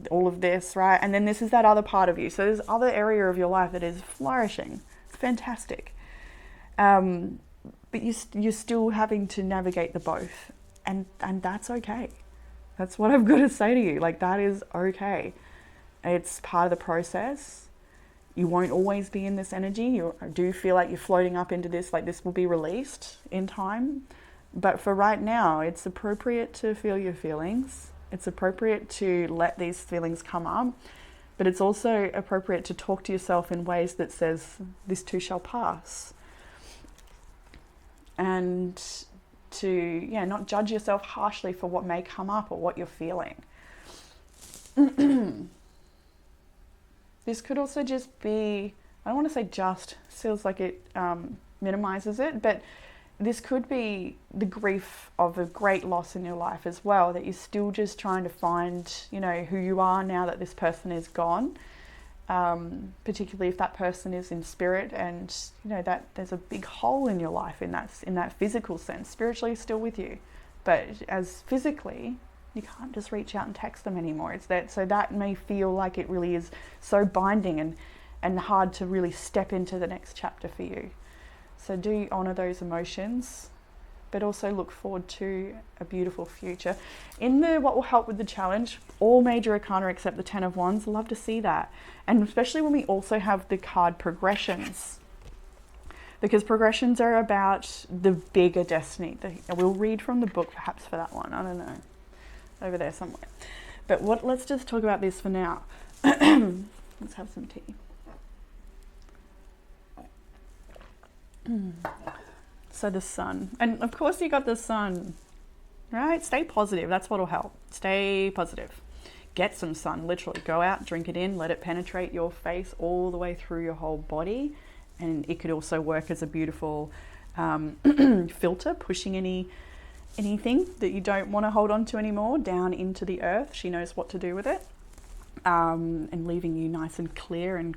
all of this, right? And then this is that other part of you. So there's other area of your life that is flourishing. It's fantastic. But you're still having to navigate the both. And that's okay. That's what I've got to say to you. Like, that is okay. It's part of the process. You won't always be in this energy. You do feel like you're floating up into this, like this will be released in time. But for right now, it's appropriate to feel your feelings. It's appropriate to let these feelings come up. But it's also appropriate to talk to yourself in ways that says, this too shall pass. And to, not judge yourself harshly for what may come up or what you're feeling. This could also just be, I don't want to say just, feels like it minimizes it, but this could be the grief of a great loss in your life as well, that you're still just trying to find, who you are now that this person is gone, particularly if that person is in spirit, and, that there's a big hole in your life in that physical sense. Spiritually, it's still with you, but as physically, you can't just reach out and text them anymore. So that may feel like it really is so binding and hard to really step into the next chapter for you. So do honor those emotions, but also look forward to a beautiful future. In what will help with the challenge, all major arcana except the 10 of Wands, love to see that. And especially when we also have the card progressions, because progressions are about the bigger destiny. We'll read from the book perhaps for that one, I don't know. Over there somewhere. But let's just talk about this for now. Let's have some tea. So the sun. And of course you got the sun, right? Stay positive. That's what'll help. Stay positive. Get some sun, literally. Go out, drink it in, let it penetrate your face all the way through your whole body. And it could also work as a beautiful filter, pushing anything that you don't want to hold on to anymore down into the earth. She knows what to do with it, and leaving you nice and clear and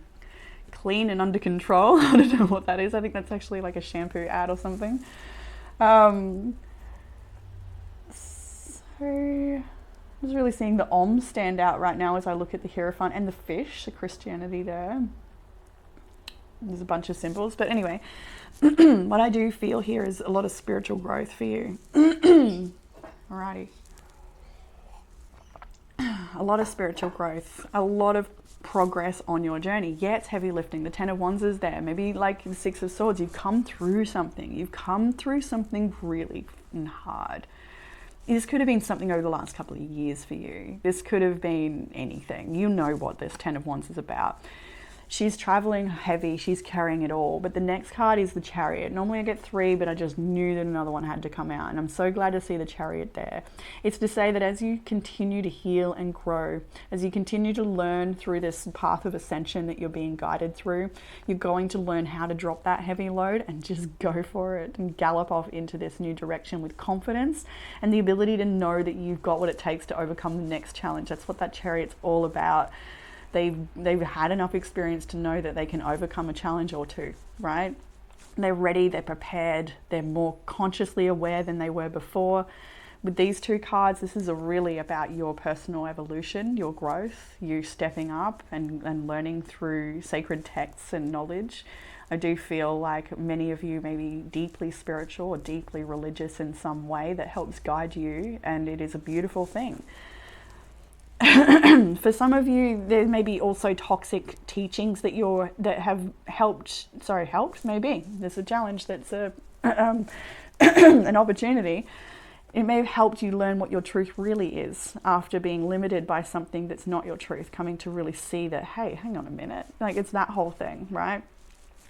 clean and under control. I don't know what that is. I think that's actually like a shampoo ad or something. So I'm just really seeing the Om stand out right now as I look at the Hierophant and the fish, the Christianity there. There's a bunch of symbols, but anyway, what I do feel here is a lot of spiritual growth for you. Alrighty. A lot of spiritual growth, a lot of progress on your journey. Yeah, it's heavy lifting. The 10 of Wands is there. Maybe like the 6 of Swords, you've come through something. You've come through something really hard. This could have been something over the last couple of years for you. This could have been anything. You know what this 10 of Wands is about. She's traveling heavy, she's carrying it all. But the next card is the Chariot. Normally I get 3, but I just knew that another one had to come out. And I'm so glad to see the Chariot there. It's to say that as you continue to heal and grow, as you continue to learn through this path of ascension that you're being guided through, you're going to learn how to drop that heavy load and just go for it and gallop off into this new direction with confidence and the ability to know that you've got what it takes to overcome the next challenge. That's what that Chariot's all about. They've had enough experience to know that they can overcome a challenge or two, right? They're ready, they're prepared, they're more consciously aware than they were before. With these 2 cards, this is really about your personal evolution, your growth, you stepping up and learning through sacred texts and knowledge. I do feel like many of you may be deeply spiritual or deeply religious in some way that helps guide you, and it is a beautiful thing. For some of you, there may be also toxic teachings that have helped. Maybe there's a challenge that's an opportunity. It may have helped you learn what your truth really is after being limited by something that's not your truth. Coming to really see that, hey, hang on a minute, like it's that whole thing, right?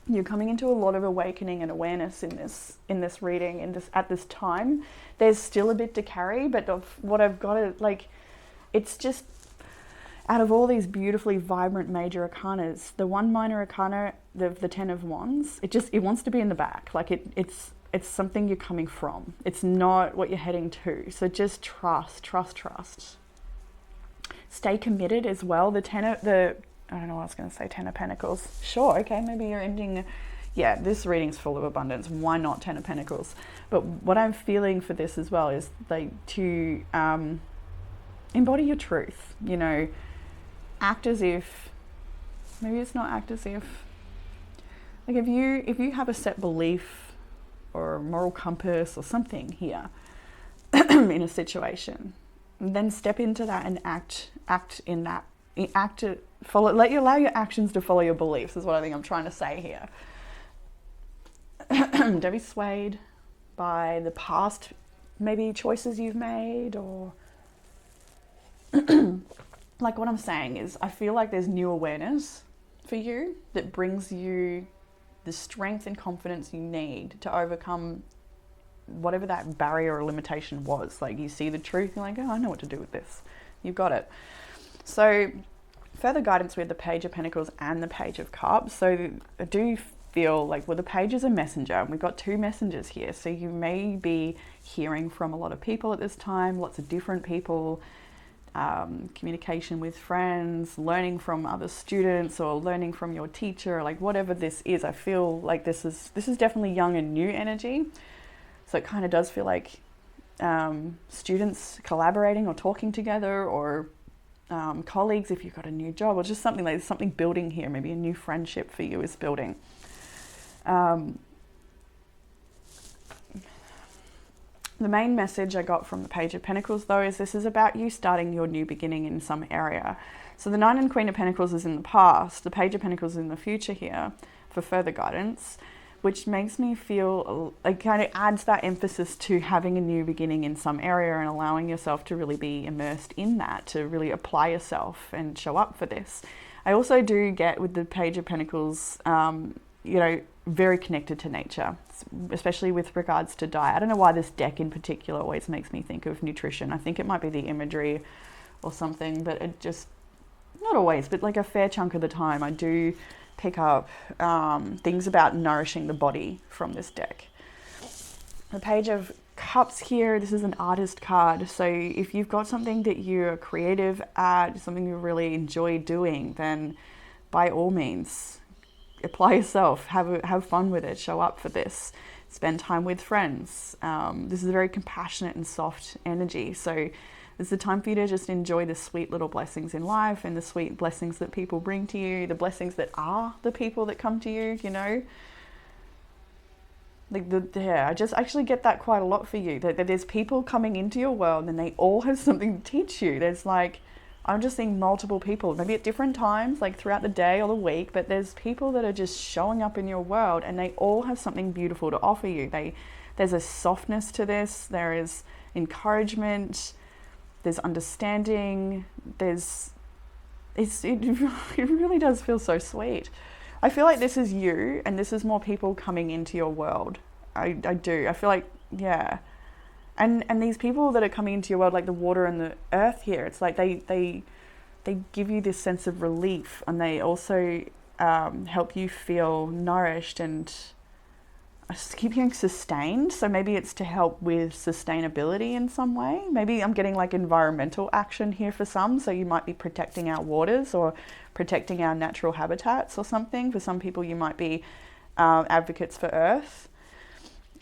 You're coming into a lot of awakening and awareness in this reading, at this time. There's still a bit to carry, but what I've got to it's just, out of all these beautifully vibrant major arcanas, the one minor arcana, the Ten of Wands, it wants to be in the back. Like it's something you're coming from. It's not what you're heading to. So just trust. Stay committed as well. I don't know what I was going to say, Ten of Pentacles. Sure, okay, maybe you're ending. Yeah, this reading's full of abundance. Why not Ten of Pentacles? But what I'm feeling for this as well is to embody your truth. Act as if. Maybe it's not act as if. Like if you have a set belief or a moral compass or something here in a situation, then step into that and act in that. Allow your actions to follow your beliefs is what I think I'm trying to say here. Don't be swayed by the past maybe choices you've made, or like what I'm saying is I feel like there's new awareness for you that brings you the strength and confidence you need to overcome whatever that barrier or limitation was. Like you see the truth, you're like, oh, I know what to do with this. You've got it. So further guidance with the Page of Pentacles and the Page of Cups. So I do feel like, the Page is a messenger, and we've got two messengers here. So you may be hearing from a lot of people at this time, lots of different people, communication with friends, learning from other students, or learning from your teacher, like whatever this is. I feel like this is definitely young and new energy. So it kind of does feel like students collaborating or talking together, or colleagues if you've got a new job, or just something building here. Maybe a new friendship for you is building. The main message I got from the Page of Pentacles, though, is this is about you starting your new beginning in some area. So the Nine and Queen of Pentacles is in the past, the Page of Pentacles is in the future here for further guidance, which makes me feel like kind of adds that emphasis to having a new beginning in some area and allowing yourself to really be immersed in that, to really apply yourself and show up for this. I also do get with the Page of Pentacles, very connected to nature, especially with regards to diet. I don't know why this deck in particular always makes me think of nutrition. I think it might be the imagery or something, but it just, not always, but like a fair chunk of the time I do pick up things about nourishing the body from this deck. The Page of Cups here, this is an artist card. So if you've got something that you're creative at, something you really enjoy doing, then by all means, apply yourself, have fun with it, show up for this, spend time with friends. This is a very compassionate and soft energy. So it's the time for you to just enjoy the sweet little blessings in life and the sweet blessings that people bring to you, the blessings that are the people that come to you, I just actually get that quite a lot for you, that there's people coming into your world and they all have something to teach you. There's I'm just seeing multiple people, maybe at different times, like throughout the day or the week, but there's people that are just showing up in your world and they all have something beautiful to offer you. There's a softness to this, there is encouragement, there's understanding, it really does feel so sweet. I feel like this is you, and this is more people coming into your world. I do. I feel like, yeah. And these people that are coming into your world, like the water and the earth here, it's like they give you this sense of relief, and they also help you feel nourished, and I just keep hearing sustained. So maybe it's to help with sustainability in some way. Maybe I'm getting like environmental action here for some. So you might be protecting our waters or protecting our natural habitats or something. For some people, you might be advocates for earth,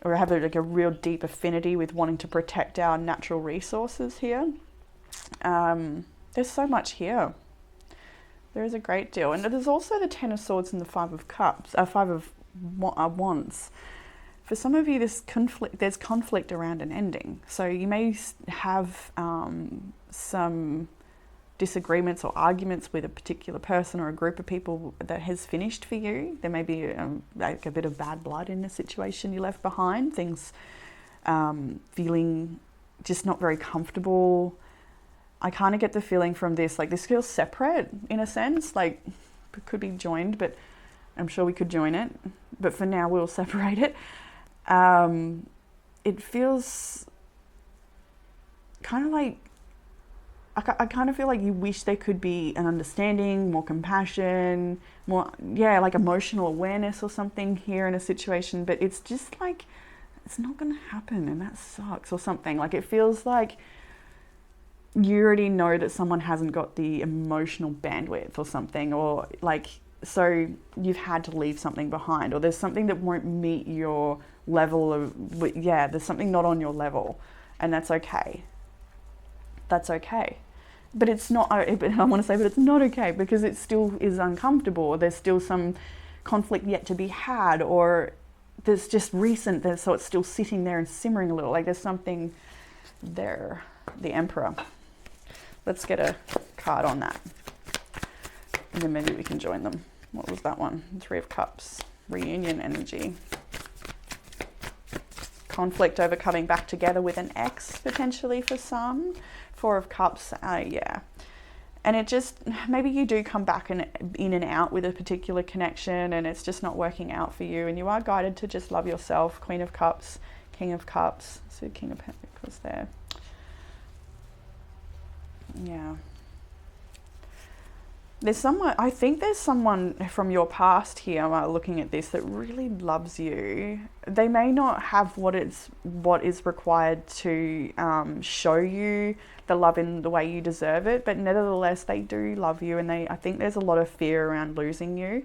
or have a real deep affinity with wanting to protect our natural resources here. There's so much here. There is a great deal. And there's also the Ten of Swords and the Five of Cups, Five of Wands. For some of you, there's conflict around an ending. So you may have some disagreements or arguments with a particular person or a group of people that has finished for you. There may be like a bit of bad blood in the situation you left behind, things feeling just not very comfortable. I kind of get the feeling from this, like this feels separate in a sense, like it could be joined, but I'm sure we could join it. But for now, we'll separate it. It feels kind of like, I kind of feel like you wish there could be an understanding, more compassion, more, like emotional awareness or something here in a situation, but it's just like, it's not going to happen, and that sucks, or something. Like, it feels like you already know that someone hasn't got the emotional bandwidth or something, or like, so you've had to leave something behind, or there's something that won't meet your level of, there's something not on your level, and that's okay. That's okay. But it's not, I want to say, but it's not okay, because it still is uncomfortable, or there's still some conflict yet to be had, or there's just recent, so it's still sitting there and simmering a little, like there's something there. The Emperor. Let's get a card on that, and then maybe we can join them. What was that one? Three of Cups. Reunion energy. Conflict over coming back together with an ex, potentially for some. Four of Cups, and it just, maybe you do come back and in and out with a particular connection, and it's just not working out for you, and you are guided to just love yourself. Queen of Cups, King of Cups, so King of Pentacles there. Yeah. There's someone, I think there's someone from your past here, looking at this, that really loves you. They may not have what is required to show you the love in the way you deserve it, but nevertheless, they do love you, and I think there's a lot of fear around losing you.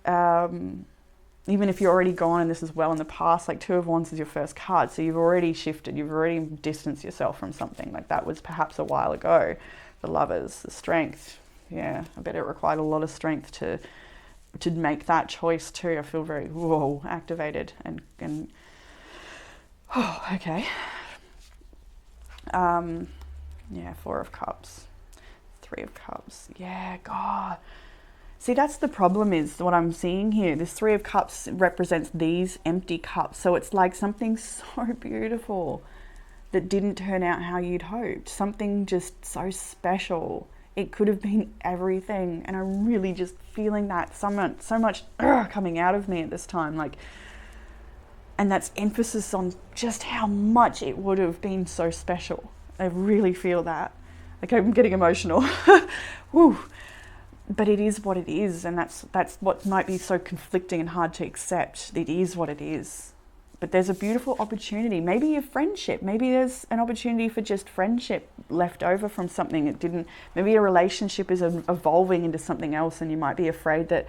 Even if you're already gone, and this is well in the past, like Two of Wands is your first card, so you've already shifted, you've already distanced yourself from something, like that was perhaps a while ago. The Lovers, the Strength. Yeah, I bet it required a lot of strength to make that choice too. I feel very, activated and okay. Four of Cups, Three of Cups. Yeah, God. See, that's the problem, is what I'm seeing here. This Three of Cups represents these empty cups. So it's like something so beautiful that didn't turn out how you'd hoped. Something just so special. It could have been everything, and I'm really just feeling that so much coming out of me at this time, like, and that's emphasis on just how much it would have been so special. I really feel that, like, I'm getting emotional. Woo. But it is what it is, and that's what might be so conflicting and hard to accept. It is what it is. But there's a beautiful opportunity, maybe a friendship, maybe there's an opportunity for just friendship left over from something that didn't, maybe a relationship is evolving into something else, and you might be afraid that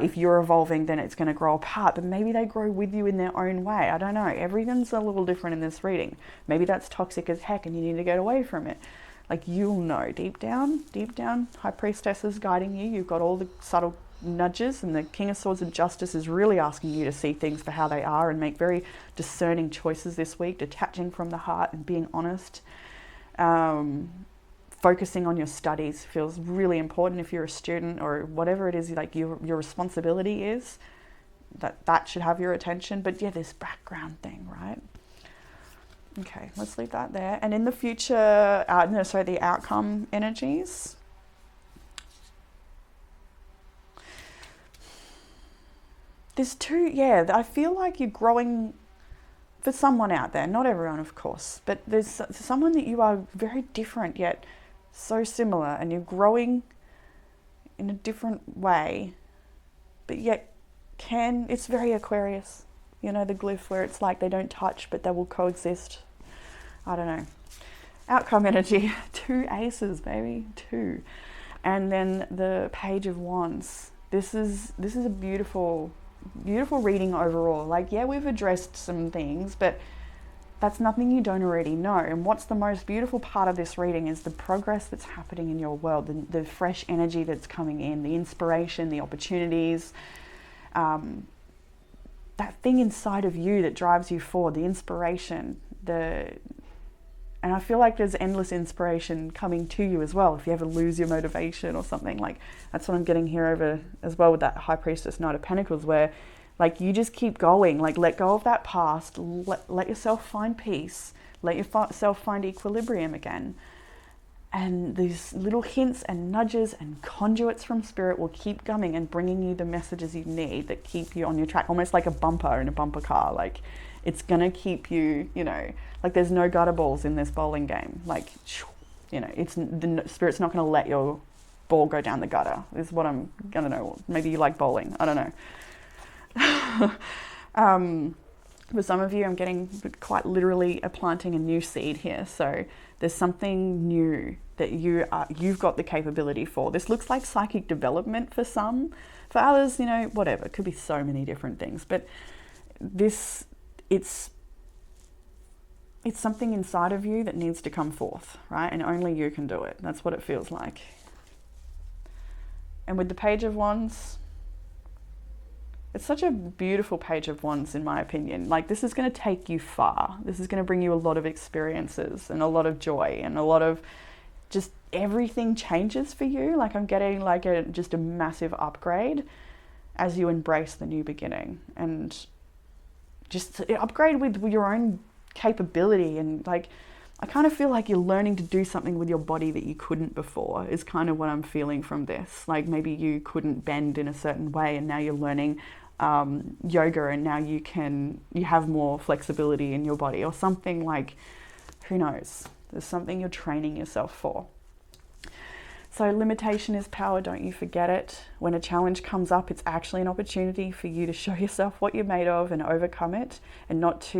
if you're evolving, then it's going to grow apart, but maybe they grow with you in their own way. I don't know. Everything's a little different in this reading. Maybe that's toxic as heck and you need to get away from it. Like, you'll know deep down, High Priestess is guiding you. You've got all the subtle nudges, and the King of Swords of Justice is really asking you to see things for how they are and make very discerning choices this week, detaching from the heart and being honest. Focusing on your studies feels really important if you're a student, or whatever it is, like your responsibility is, that should have your attention. But yeah, this background thing, right? Okay, let's leave that there. And in the future, the outcome energies. There's two, I feel like you're growing for someone out there, not everyone, of course, but there's someone that you are very different yet so similar, and you're growing in a different way, but yet it's very Aquarius, the glyph where it's like they don't touch, but they will coexist. I don't know. Outcome energy, 2 aces, baby, 2. And then the Page of Wands. This is a beautiful reading overall. Like, we've addressed some things, but that's nothing you don't already know. And what's the most beautiful part of this reading is the progress that's happening in your world, the fresh energy that's coming in, the inspiration, the opportunities, that thing inside of you that drives you forward, the inspiration, And I feel like there's endless inspiration coming to you as well. If you ever lose your motivation or something, like that's what I'm getting here over as well with that High Priestess Knight of Pentacles, where like you just keep going, like let go of that past, let yourself find peace, let yourself find equilibrium again. And these little hints and nudges and conduits from spirit will keep coming and bringing you the messages you need that keep you on your track, almost like a bumper in a bumper car. Like it's gonna keep you, you know, like there's no gutter balls in this bowling game. Like, you know, it's the spirit's not gonna let your ball go down the gutter, is what I don't know. Maybe you like bowling, I don't know. For some of you, I'm getting quite literally planting a new seed here. So there's something new that you've got the capability for. This looks like psychic development for some. For others, you know, whatever. It could be so many different things. But it's something inside of you that needs to come forth, right? And only you can do it. That's what it feels like. And with the Page of Wands, it's such a beautiful Page of Wands in my opinion. Like this is going to take you far. This is going to bring you a lot of experiences and a lot of joy and a lot of just everything changes for you. Like I'm getting like just a massive upgrade as you embrace the new beginning and just upgrade with your own capability. And like I kind of feel like you're learning to do something with your body that you couldn't before, is kind of what I'm feeling from this. Like maybe you couldn't bend in a certain way and now you're learning yoga and now you have more flexibility in your body or something. Like who knows, there's something you're training yourself for. So limitation is power, don't you forget it. When a challenge comes up, it's actually an opportunity for you to show yourself what you're made of and overcome it, and not to,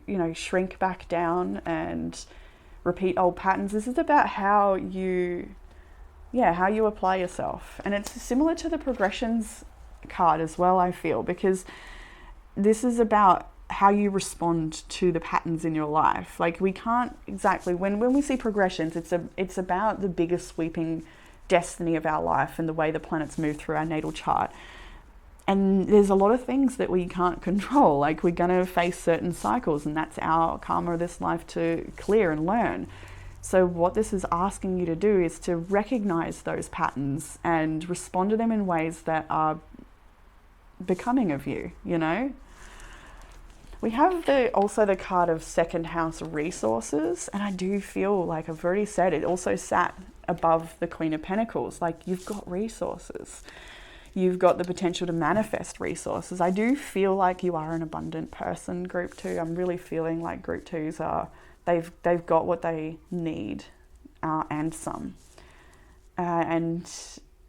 you know, shrink back down and repeat old patterns. This is about how you apply yourself. And it's similar to the progressions card as well, I feel, because this is about how you respond to the patterns in your life. Like we can't exactly, when we see progressions, it's about the bigger sweeping destiny of our life and the way the planets move through our natal chart. And there's a lot of things that we can't control. Like we're going to face certain cycles, and that's our karma of this life to clear and learn. So what this is asking you to do is to recognize those patterns and respond to them in ways that are becoming of you, you know? We have also the card of second house resources, and I do feel like I've already said it also sat above the Queen of Pentacles. Like you've got resources. You've got the potential to manifest resources. I do feel like you are an abundant person, Group 2. I'm really feeling like Group 2s they've got what they need and some. And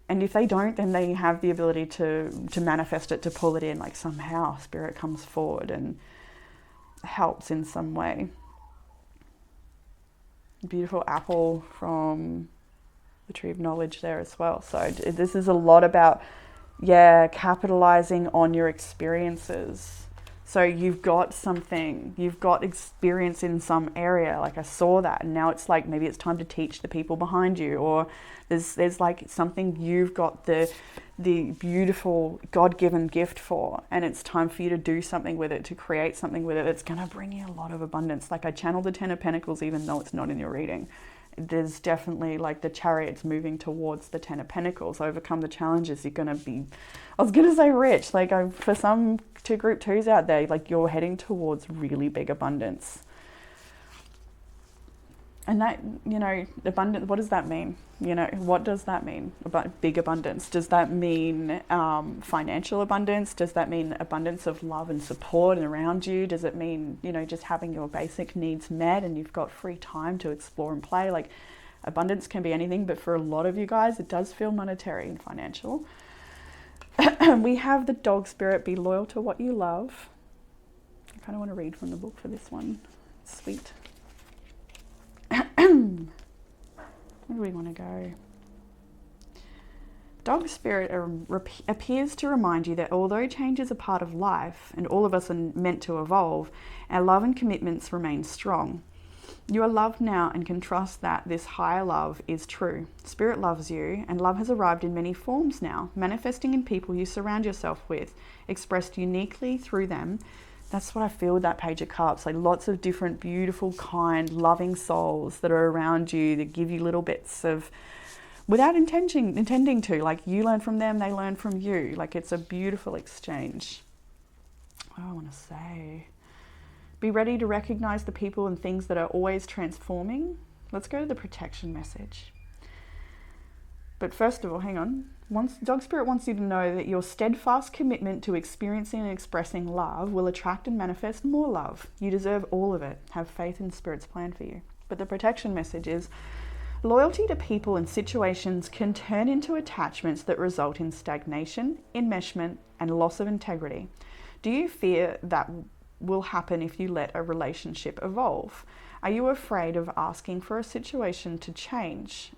if they don't, then they have the ability to manifest it, to pull it in. Like somehow spirit comes forward and helps in some way. Beautiful apple from the Tree of Knowledge there as well. So this is a lot about, capitalizing on your experiences. So you've got something, you've got experience in some area. Like I saw that, and now it's like maybe it's time to teach the people behind you, or there's like something you've got the beautiful God-given gift for, and it's time for you to do something with it, to create something with it that's going to bring you a lot of abundance. Like I channeled the Ten of Pentacles, even though it's not in your reading. There's definitely like the Chariot's moving towards the Ten of Pentacles. Overcome the challenges. You're going to be, I was going to say rich. Like for some two Group 2s out there, like you're heading towards really big abundance. And that, you know, abundance, what does that mean? You know, what does that mean about big abundance? Does that mean financial abundance? Does that mean abundance of love and support and around you? Does it mean, you know, just having your basic needs met and you've got free time to explore and play? Like abundance can be anything, but for a lot of you guys, it does feel monetary and financial. We have the Dog Spirit, be loyal to what you love. I kind of want to read from the book for this one. It's sweet. Where do we want to go? Dog Spirit appears to remind you that although change is a part of life and all of us are meant to evolve, our love and commitments remain strong. You are loved now and can trust that this higher love is true. Spirit loves you, and love has arrived in many forms now, manifesting in people you surround yourself with, expressed uniquely through them. That's what I feel with that Page of Cups, like lots of different beautiful, kind, loving souls that are around you that give you little bits of, without intending to, like you learn from them, they learn from you. Like it's a beautiful exchange. What do I want to say? Be ready to recognize the people and things that are always transforming. Let's go to the protection message. But first of all, hang on. Dog Spirit wants you to know that your steadfast commitment to experiencing and expressing love will attract and manifest more love. You deserve all of it. Have faith in Spirit's plan for you. But the protection message is, loyalty to people and situations can turn into attachments that result in stagnation, enmeshment, and loss of integrity. Do you fear that will happen if you let a relationship evolve? Are you afraid of asking for a situation to change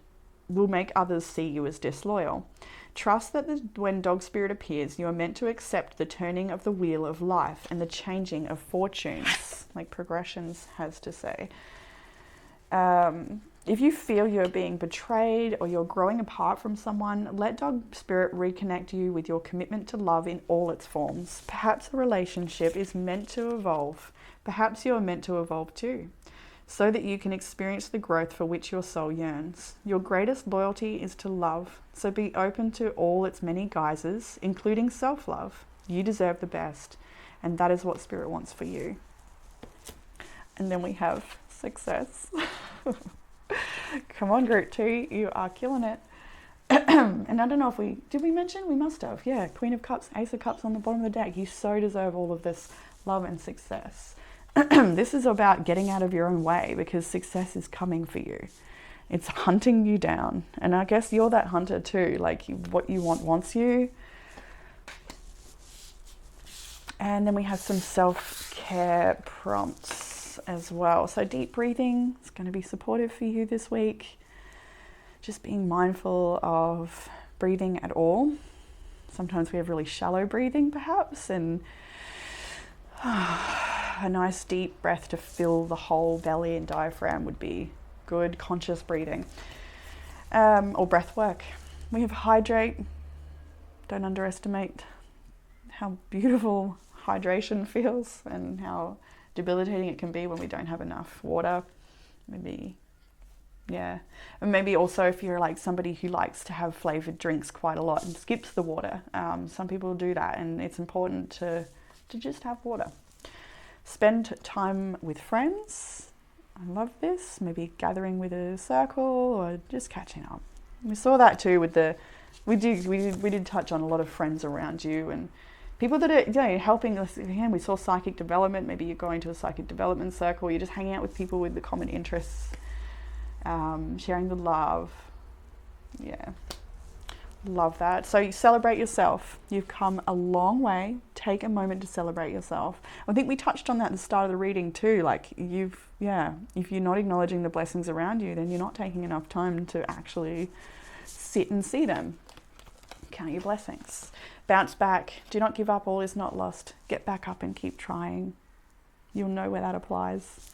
will make others see you as disloyal? Trust that when Dog Spirit appears, you are meant to accept the turning of the wheel of life and the changing of fortunes, like Progressions has to say. If you feel you're being betrayed or you're growing apart from someone, let Dog Spirit reconnect you with your commitment to love in all its forms. Perhaps a relationship is meant to evolve. Perhaps you are meant to evolve too, so that you can experience the growth for which your soul yearns. Your greatest loyalty is to love, so be open to all its many guises, including self-love. You deserve the best, and that is what Spirit wants for you. And then we have success. Come on, Group 2, you are killing it. And I don't know if did we mention? We must have. Yeah, Queen of Cups, Ace of Cups on the bottom of the deck. You so deserve all of this love and success. This is about getting out of your own way, because success is coming for you. It's hunting you down. And I guess you're that hunter too. Like what you want wants you. And then we have some self-care prompts as well. So deep breathing is going to be supportive for you this week. Just being mindful of breathing at all. Sometimes we have really shallow breathing perhaps, and a nice deep breath to fill the whole belly and diaphragm would be good. Conscious breathing, or breath work. We have hydrate. Don't underestimate how beautiful hydration feels and how debilitating it can be when we don't have enough water. Maybe, yeah. And maybe also if you're like somebody who likes to have flavored drinks quite a lot and skips the water. Some people do that, and it's important to just have water. Spend time with friends. I love this. Maybe gathering with a circle or just catching up. We saw that too with we did touch on a lot of friends around you and people that are helping us. Again, we saw psychic development. Maybe you're going to a psychic development circle. You're just hanging out with people with the common interests, sharing the love. Yeah, love that. So you celebrate yourself. You've come a long way. Take a moment to celebrate yourself. I think we touched on that at the start of the reading too. Like if you're not acknowledging the blessings around you, then you're not taking enough time to actually sit and see them. Count your blessings. Bounce back. Do not give up. All is not lost. Get back up and keep trying. You'll know where that applies.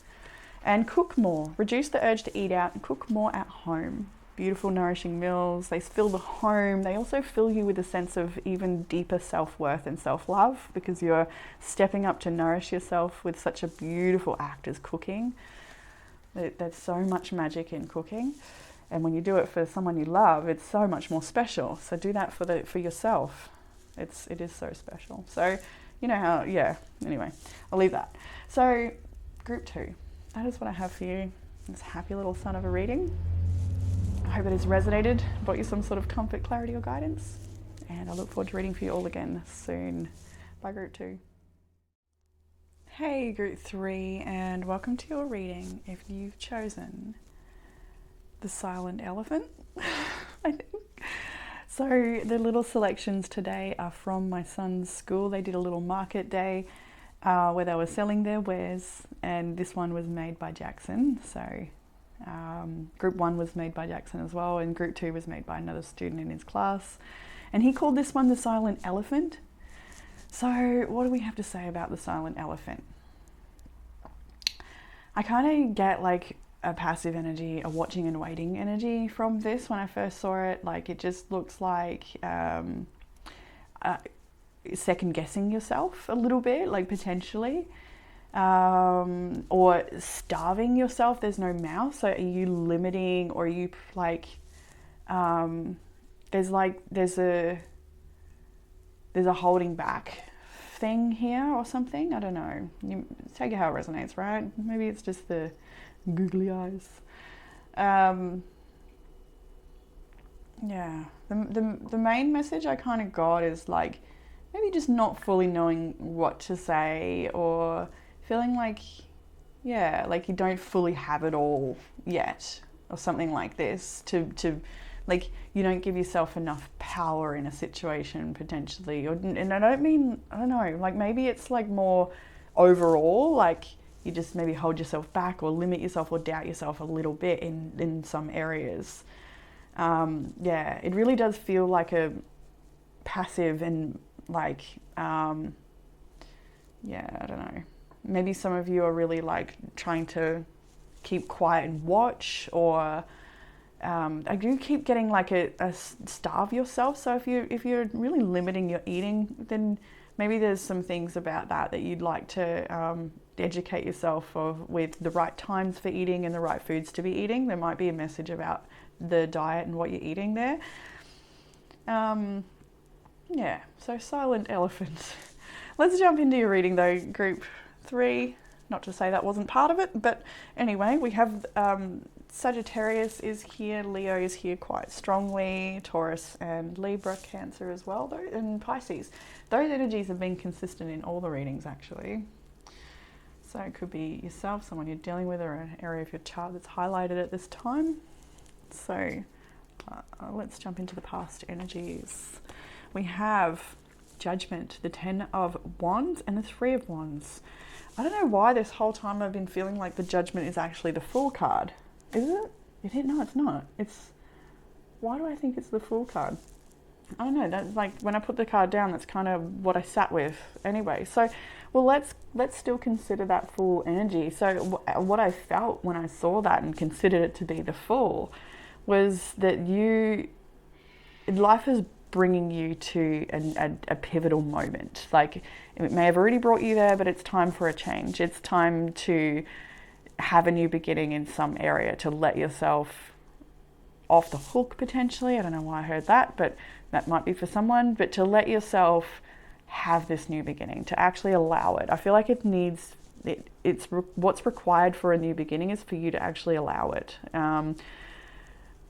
And cook more. Reduce the urge to eat out and cook more at home. Beautiful, nourishing meals. They fill the home. They also fill you with a sense of even deeper self-worth and self-love, because you're stepping up to nourish yourself with such a beautiful act as cooking. There's so much magic in cooking. And when you do it for someone you love, it's so much more special. So do that for yourself. It is so special. So you know how, yeah, anyway, I'll leave that. So Group 2, that is what I have for you. This happy little son of a reading. I hope it has resonated, brought you some sort of comfort, clarity or guidance. And I look forward to reading for you all again soon. Bye Group 2. Hey Group 3, and welcome to your reading if you've chosen the silent elephant, I think. So the little selections today are from my son's school. They did a little market day where they were selling their wares, and this one was made by Jackson. So Group 1 was made by Jackson as well, and Group 2 was made by another student in his class. And he called this one the silent elephant. So what do we have to say about the silent elephant? I kind of get like a passive energy, a watching and waiting energy from this when I first saw it. Like it just looks like second guessing yourself a little bit, like potentially, or starving yourself. There's no mouth, so are you limiting, or are you like, there's a holding back thing here or something. I don't know. You take it how it resonates, right? Maybe it's just the googly eyes. Yeah, the main message I kind of got is like maybe just not fully knowing what to say, or feeling like, yeah, like you don't fully have it all yet, or something like this, to like you don't give yourself enough power in a situation potentially. And I don't mean, I don't know, like maybe it's like more overall, like you just maybe hold yourself back or limit yourself or doubt yourself a little bit in some areas. Yeah, it really does feel like a passive and like, yeah, I don't know. Maybe some of you are really like trying to keep quiet and watch, or I do keep getting like a starve yourself. So if you're really limiting your eating, then maybe there's some things about that you'd like to educate yourself with the right times for eating and the right foods to be eating. There might be a message about the diet and what you're eating there. Yeah, so silent elephant. Let's jump into your reading though, group 3. Not to say that wasn't part of it, but anyway, we have Sagittarius is here, Leo is here quite strongly, Taurus and Libra, Cancer as well though, and Pisces. Those energies have been consistent in all the readings actually. So it could be yourself, someone you're dealing with, or an area of your chart that's highlighted at this time. So let's jump into the past energies. We have Judgment, the 10 of Wands and the 3 of Wands. I don't know why this whole time I've been feeling like the Judgment is actually the Fool card. Is it? No, it's not. Why do I think it's the Fool card? I don't know. That's like when I put the card down, that's kind of what I sat with anyway. So, well, let's still consider that Fool energy. So what I felt when I saw that and considered it to be the Fool was that life is bringing you to a pivotal moment. Like it may have already brought you there, but it's time for a change. It's time to have a new beginning in some area, to let yourself off the hook potentially. I don't know why I heard that, but that might be for someone. But to let yourself have this new beginning, to actually allow it. I feel like it's what's required for a new beginning is for you to actually allow it.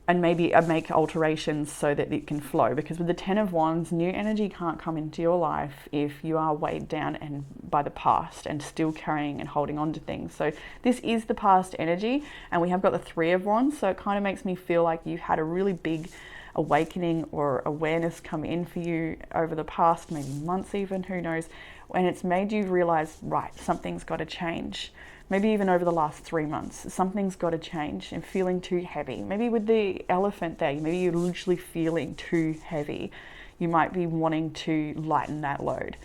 And maybe make alterations so that it can flow, because with the 10 of Wands, new energy can't come into your life if you are weighed down and by the past and still carrying and holding on to things. So this is the past energy, and we have got the 3 of Wands, so it kind of makes me feel like you've had a really big awakening or awareness come in for you over the past maybe months even, who knows, and it's made you realize, right, something's got to change. Maybe even over the last 3 months, something's got to change and feeling too heavy. Maybe with the elephant there, maybe you're literally feeling too heavy. You might be wanting to lighten that load.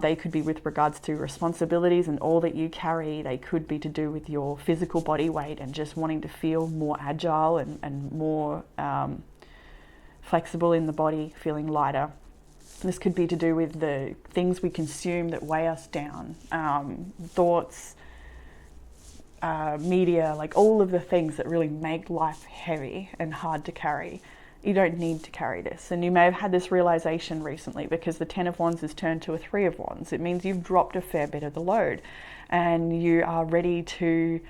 They could be with regards to responsibilities and all that you carry. They could be to do with your physical body weight and just wanting to feel more agile and more flexible in the body, feeling lighter. This could be to do with the things we consume that weigh us down, thoughts, media, like all of the things that really make life heavy and hard to carry. You don't need to carry this. And you may have had this realization recently because the 10 of Wands has turned to a 3 of Wands. It means you've dropped a fair bit of the load and you are ready to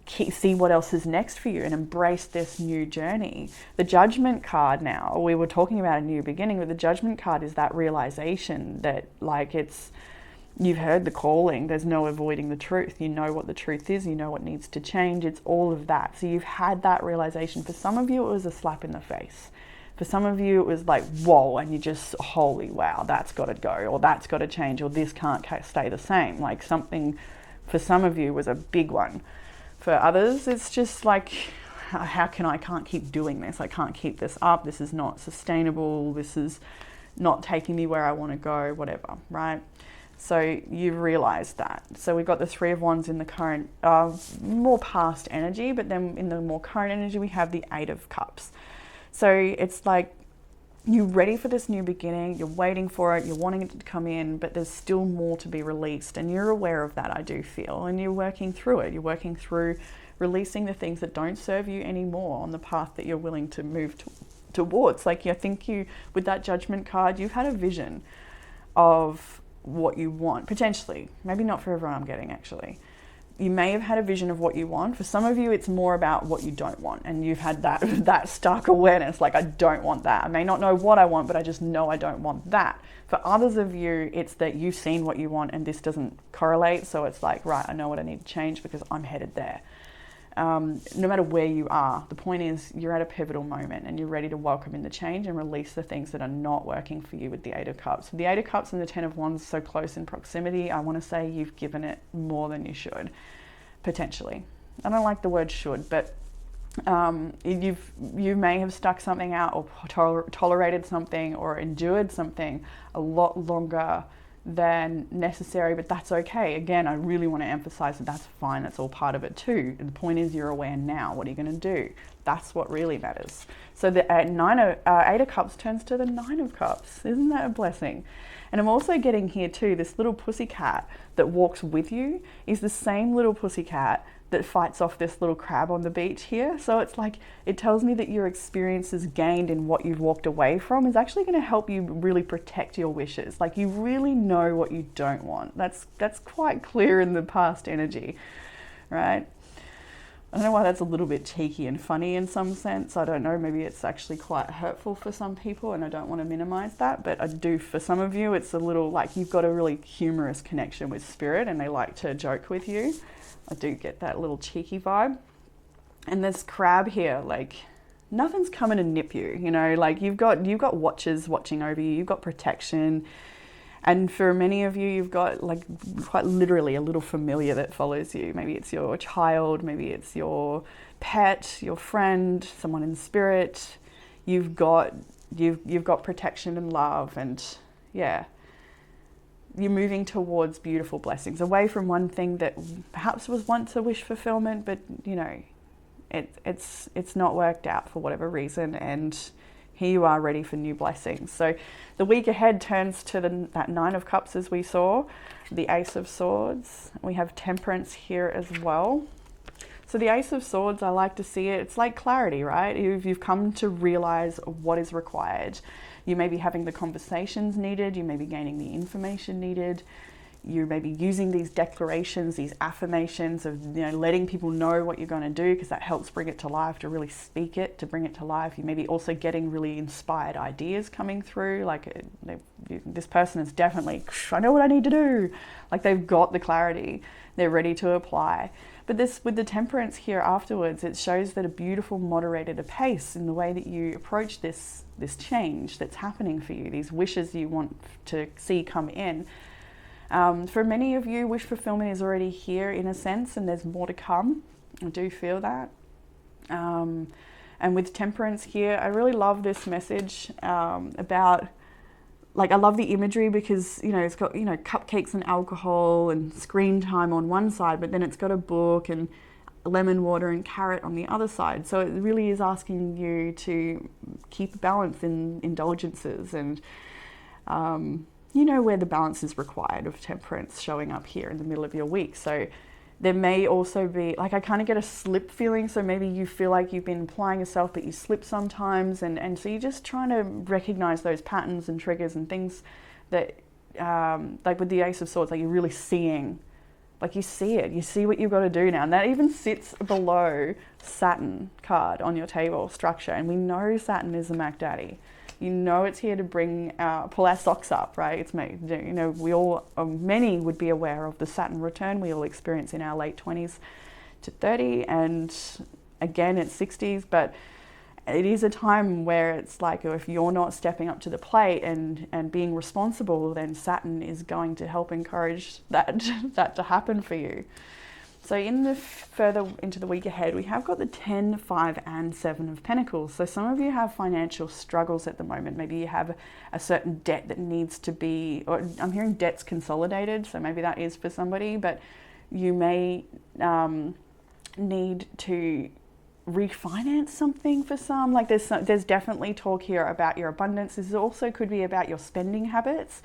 see what else is next for you and embrace this new journey. The Judgment card now, we were talking about a new beginning, but the Judgment card is that realization that like you've heard the calling, there's no avoiding the truth. You know what the truth is, you know what needs to change, it's all of that. So you've had that realization. For some of you, it was a slap in the face. For some of you, it was like, whoa, and you just, holy wow, that's got to go, or that's got to change, or this can't stay the same. Like something, for some of you, was a big one. For others, it's just like, I can't keep doing this. I can't keep this up. This is not sustainable. This is not taking me where I want to go, whatever, right? So you've realized that. So we've got the 3 of Wands in the current, more past energy, but then in the more current energy, we have the 8 of Cups. So it's like you're ready for this new beginning, you're waiting for it, you're wanting it to come in, but there's still more to be released, and you're aware of that, I do feel, and you're working through it. You're working through releasing the things that don't serve you anymore on the path that you're willing to move towards. Like, I think you, with that Judgment card, you've had a vision of what you want, potentially. Maybe not for everyone, I'm getting, actually. You may have had a vision of what you want. For some of you, it's more about what you don't want. And you've had that stark awareness, like, I don't want that. I may not know what I want, but I just know I don't want that. For others of you, it's that you've seen what you want and this doesn't correlate. So it's like, right, I know what I need to change because I'm headed there. No matter where you are, the point is you're at a pivotal moment and you're ready to welcome in the change and release the things that are not working for you with the Eight of Cups. The Eight of Cups and the Ten of Wands so close in proximity, I want to say you've given it more than you should, potentially. I don't like the word should, but you may have stuck something out or tolerated something or endured something a lot longer than necessary, but that's okay. Again, I really want to emphasize that that's fine. That's all part of it too. And the point is you're aware now. What are you going to do? That's what really matters. So the Eight of Cups turns to the Nine of Cups. Isn't that a blessing? And I'm also getting here too, this little pussycat that walks with you is the same little pussycat that fights off this little crab on the beach here. So it's like, it tells me that your experiences gained in what you've walked away from is actually going to help you really protect your wishes. Like, you really know what you don't want. That's quite clear in the past energy, right? I don't know why that's a little bit cheeky and funny in some sense. I don't know, maybe it's actually quite hurtful for some people and I don't want to minimize that, but I do, for some of you, it's a little like you've got a really humorous connection with spirit and they like to joke with you. I do get that little cheeky vibe. And this crab here, like, nothing's coming to nip you, you know, like you've got watchers watching over you, you've got protection. And for many of you, you've got, like, quite literally a little familiar that follows you. Maybe it's your child, maybe it's your pet, your friend, someone in spirit. You've got protection and love, and yeah, you're moving towards beautiful blessings, away from one thing that perhaps was once a wish fulfillment, but you know, it's not worked out for whatever reason, and here you are ready for new blessings. So the week ahead turns to that Nine of Cups, as we saw, the Ace of Swords. We have Temperance here as well. So the Ace of Swords, I like to see it, it's like clarity, right? You've come to realize what is required. You may be having the conversations needed, you may be gaining the information needed, you may be using these declarations, these affirmations of, you know, letting people know what you're going to do, because that helps bring it to life, to really speak it, to bring it to life. You may be also getting really inspired ideas coming through, like this person is definitely, I know what I need to do. Like, they've got the clarity, they're ready to apply. But this, with the Temperance here afterwards, it shows that a beautiful moderated pace in the way that you approach this change that's happening for you, these wishes you want to see come in. For many of you, wish fulfillment is already here in a sense, and there's more to come. I do feel that. And with Temperance here, I really love this message about, like, I love the imagery because, you know, it's got, you know, cupcakes and alcohol and screen time on one side, but then it's got a book and lemon water and carrot on the other side. So it really is asking you to keep balance in indulgences, and you know where the balance is required of Temperance showing up here in the middle of your week. So there may also be, like, I kind of get a slip feeling. So maybe you feel like you've been applying yourself, but you slip sometimes. And so you're just trying to recognize those patterns and triggers and things that, like with the Ace of Swords, like you're really seeing, like you see it, you see what you've got to do now. And that even sits below Saturn card on your table structure. And we know Saturn is the Mac Daddy. You know it's here to pull our socks up, right? It's made, you know, we all, many would be aware of the Saturn return we all experience in our late 20s to 30, and again at 60s, but it is a time where it's like, if you're not stepping up to the plate and being responsible, then Saturn is going to help encourage that to happen for you. So in the further into the week ahead, we have got the 10, 5, and 7 of Pentacles. So some of you have financial struggles at the moment. Maybe you have a certain debt that needs to be, or I'm hearing debts consolidated, so maybe that is for somebody, but you may need to refinance something for some. Like there's definitely talk here about your abundance. This also could be about your spending habits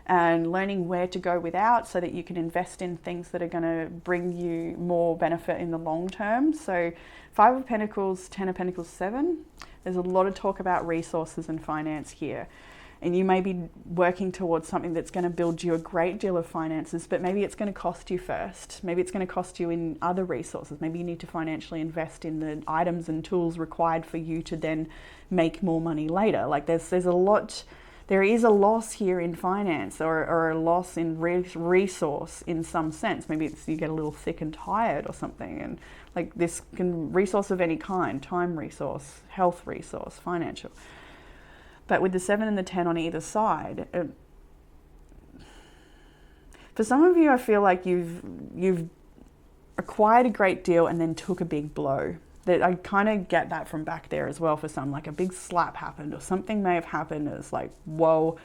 and learning where to go without so that you can invest in things that are going to bring you more benefit in the long term. So 5 of Pentacles, 10 of Pentacles, 7. There's a lot of talk about resources and finance here. And you may be working towards something that's going to build you a great deal of finances, but maybe it's going to cost you first. Maybe it's going to cost you in other resources. Maybe you need to financially invest in the items and tools required for you to then make more money later. Like there is a loss here in finance, or a loss in resource in some sense. Maybe it's you get a little sick and tired or something, and like this can resource of any kind, time resource, health resource, financial. But with the 7 and the 10 on either side, for some of you, I feel like you've acquired a great deal and then took a big blow. That I kind of get that from back there as well for some, like a big slap happened or something may have happened. It's like, whoa,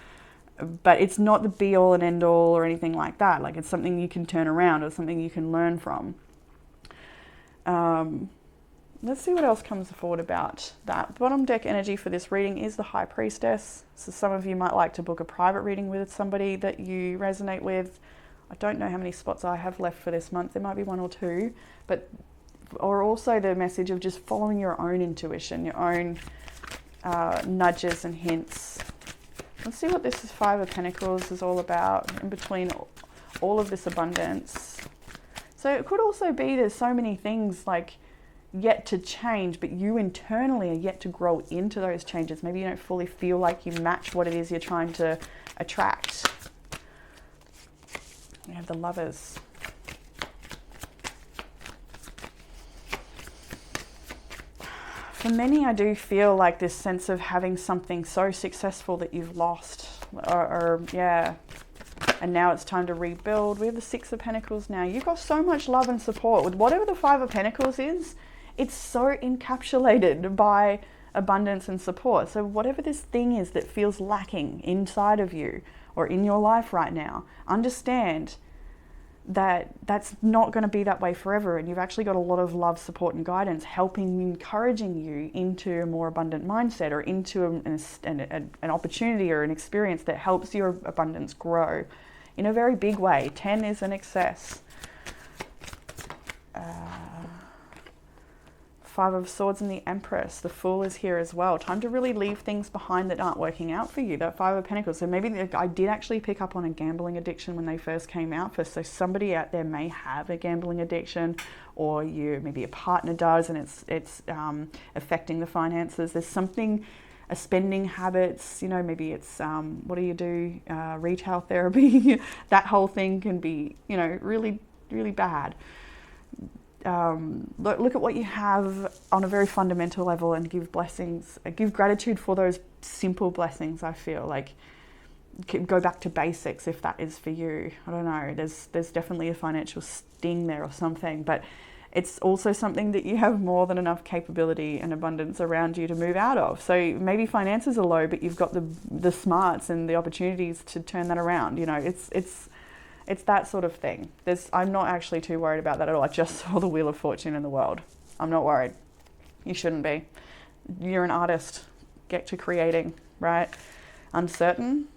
but it's not the be all and end all or anything like that. Like it's something you can turn around or something you can learn from. Let's see what else comes forward about that. Bottom deck energy for this reading is the High Priestess. So some of you might like to book a private reading with somebody that you resonate with. I don't know how many spots I have left for this month. There might be 1 or 2, or also the message of just following your own intuition, your own nudges and hints. Let's see what this 5 of Pentacles is all about in between all of this abundance. So it could also be there's so many things like yet to change, but you internally are yet to grow into those changes. Maybe you don't fully feel like you match what it is you're trying to attract. We have the Lovers. For many, I do feel like this sense of having something so successful that you've lost, and now it's time to rebuild. We have the 6 of Pentacles now. You've got so much love and support. With whatever the 5 of Pentacles is, it's so encapsulated by abundance and support. So whatever this thing is that feels lacking inside of you or in your life right now, understand that that's not going to be that way forever, and you've actually got a lot of love, support and guidance helping, encouraging you into a more abundant mindset or into an opportunity or an experience that helps your abundance grow in a very big way. 10 is an excess. 5 of Swords and the Empress. The Fool is here as well. Time to really leave things behind that aren't working out for you. That 5 of Pentacles. So maybe I did actually pick up on a gambling addiction when they first came out. So somebody out there may have a gambling addiction, or maybe a partner does, and it's affecting the finances. There's something, a spending habits. Maybe it's what do you do? Retail therapy. That whole thing can be really, really bad. Look at what you have on a very fundamental level and give gratitude for those simple blessings. I feel like go back to basics if that is for you. I don't know, there's definitely a financial sting there or something, but it's also something that you have more than enough capability and abundance around you to move out of. So maybe finances are low, but you've got the smarts and the opportunities to turn that around. It's that sort of thing. I'm not actually too worried about that at all. I just saw the Wheel of Fortune in the world. I'm not worried. You shouldn't be. You're an artist. Get to creating, right? Uncertain,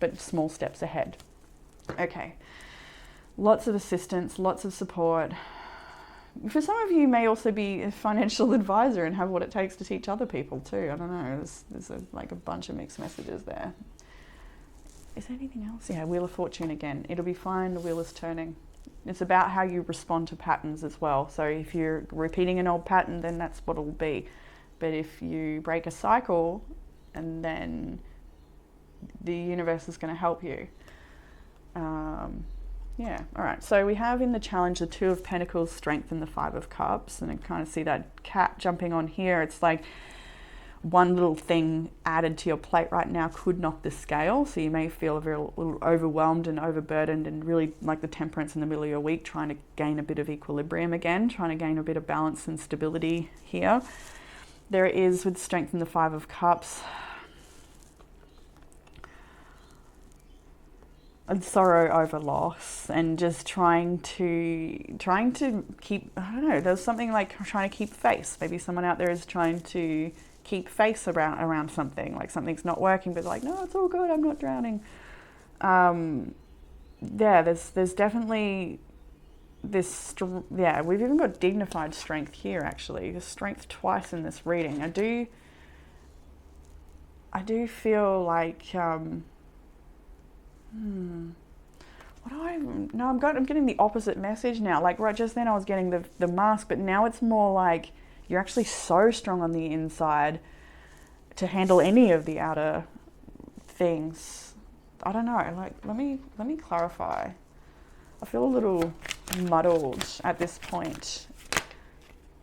but small steps ahead. Okay. Lots of assistance, lots of support. For some of you may also be a financial advisor and have what it takes to teach other people too. I don't know. There's a bunch of mixed messages there. Is there anything else? Yeah, Wheel of Fortune again. It'll be fine, the wheel is turning. It's about how you respond to patterns as well. So if you're repeating an old pattern, then that's what it'll be. But if you break a cycle, and then the universe is going to help you. All right. So we have in the challenge the 2 of Pentacles, Strength, and the 5 of Cups. And I kind of see that cat jumping on here. It's like one little thing added to your plate right now could knock the scale. So you may feel a little overwhelmed and overburdened, and really like the Temperance in the middle of your week, trying to gain a bit of equilibrium again, trying to gain a bit of balance and stability here. There is, with Strength and the 5 of Cups, and sorrow over loss, and just trying to keep, I don't know, there's something like trying to keep face. Maybe someone out there is trying to keep face around something, like something's not working, but like, no, it's all good, I'm not drowning. Yeah, there's definitely this, yeah, we've even got dignified strength here, actually. There's strength twice in this reading. I do feel like, what do I, no, I'm getting the opposite message now. Like right just then I was getting the mask, but now it's more like you're actually so strong on the inside to handle any of the outer things. I don't know, like, let me clarify. I feel a little muddled at this point.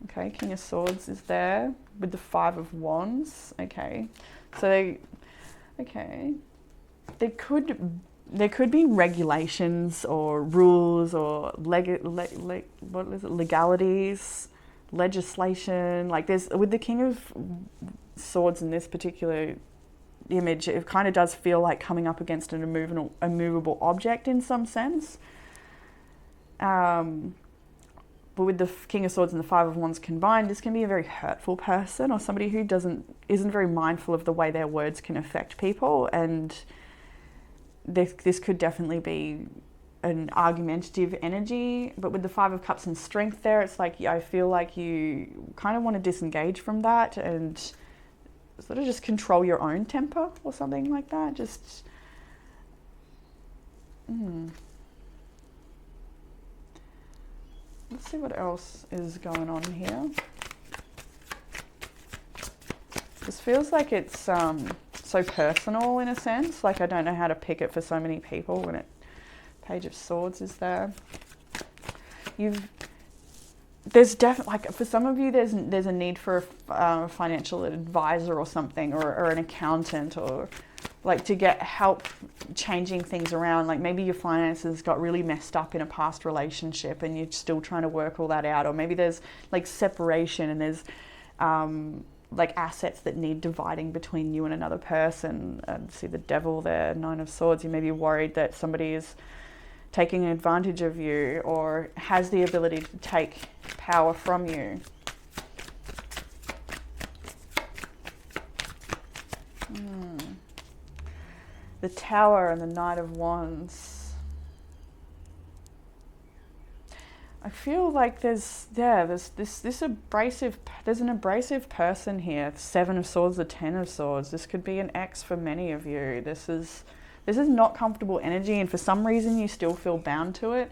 Okay, King of Swords is there with the Five of Wands. Okay, so there could be regulations or rules or legalities, legislation. Like there's, with the King of Swords in this particular image, it kind of does feel like coming up against an immovable object in some sense. But with the King of Swords and the Five of Wands combined, this can be a very hurtful person, or somebody who isn't very mindful of the way their words can affect people, and this could definitely be an argumentative energy. But with the Five of Cups and strength there, it's like, I feel like you kind of want to disengage from that and sort of just control your own temper or something like that. Just let's see what else is going on here. This feels like it's so personal in a sense. Like I don't know how to pick it for so many people when Page of Swords is there. There's definitely, like for some of you, there's a need for a financial advisor or something, or an accountant, or like to get help changing things around. Like maybe your finances got really messed up in a past relationship and you're still trying to work all that out. Or maybe there's like separation and there's like assets that need dividing between you and another person. See the Devil there, Nine of Swords. You may be worried that somebody is taking advantage of you or has the ability to take power from you. The Tower and the Knight of Wands. I feel like there's an abrasive person here. The Seven of Swords, the Ten of Swords. This could be an ex for many of you. This is not comfortable energy, and for some reason you still feel bound to it.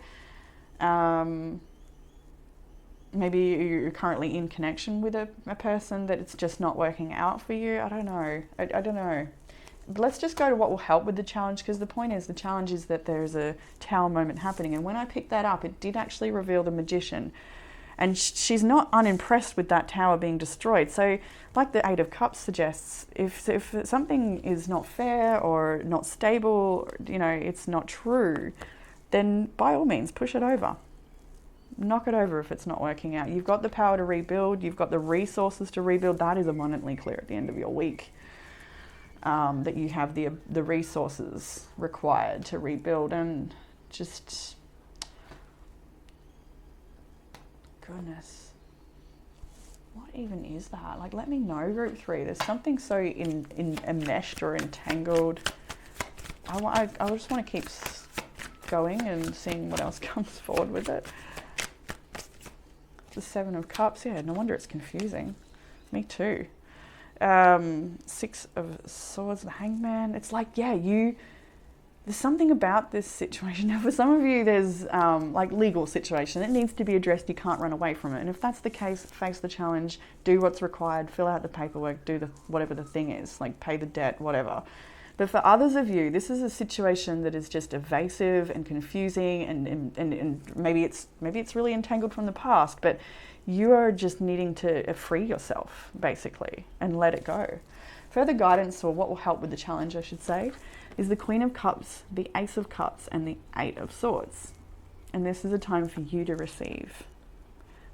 Maybe you're currently in connection with a person that it's just not working out for you. I don't know. I don't know. But let's just go to what will help with the challenge, because the point is, the challenge is that there's a Tower moment happening. And when I picked that up, it did actually reveal the Magician. And she's not unimpressed with that tower being destroyed. So like the Eight of Cups suggests, if something is not fair or not stable, you know, it's not true, then by all means push it over. Knock it over if it's not working out. You've got the power to rebuild. You've got the resources to rebuild. That is abundantly clear at the end of your week. That you have the resources required to rebuild, and just... goodness, what even is that? Like, let me know, group 3. There's something so enmeshed or entangled. I just want to keep going and seeing what else comes forward with it. The Seven of Cups, yeah, no wonder it's confusing. Me too. Six of Swords, the Hangman. It's like, yeah, there's something about this situation. Now, for some of you, there's like legal situation that needs to be addressed. You can't run away from it. And if that's the case, face the challenge, do what's required, fill out the paperwork, do whatever the thing is, like pay the debt, whatever. But for others of you, this is a situation that is just evasive and confusing, and maybe it's really entangled from the past, but you are just needing to free yourself, basically, and let it go. Further guidance, or what will help with the challenge, I should say, is the Queen of Cups, the Ace of Cups, and the Eight of Swords. And this is a time for you to receive.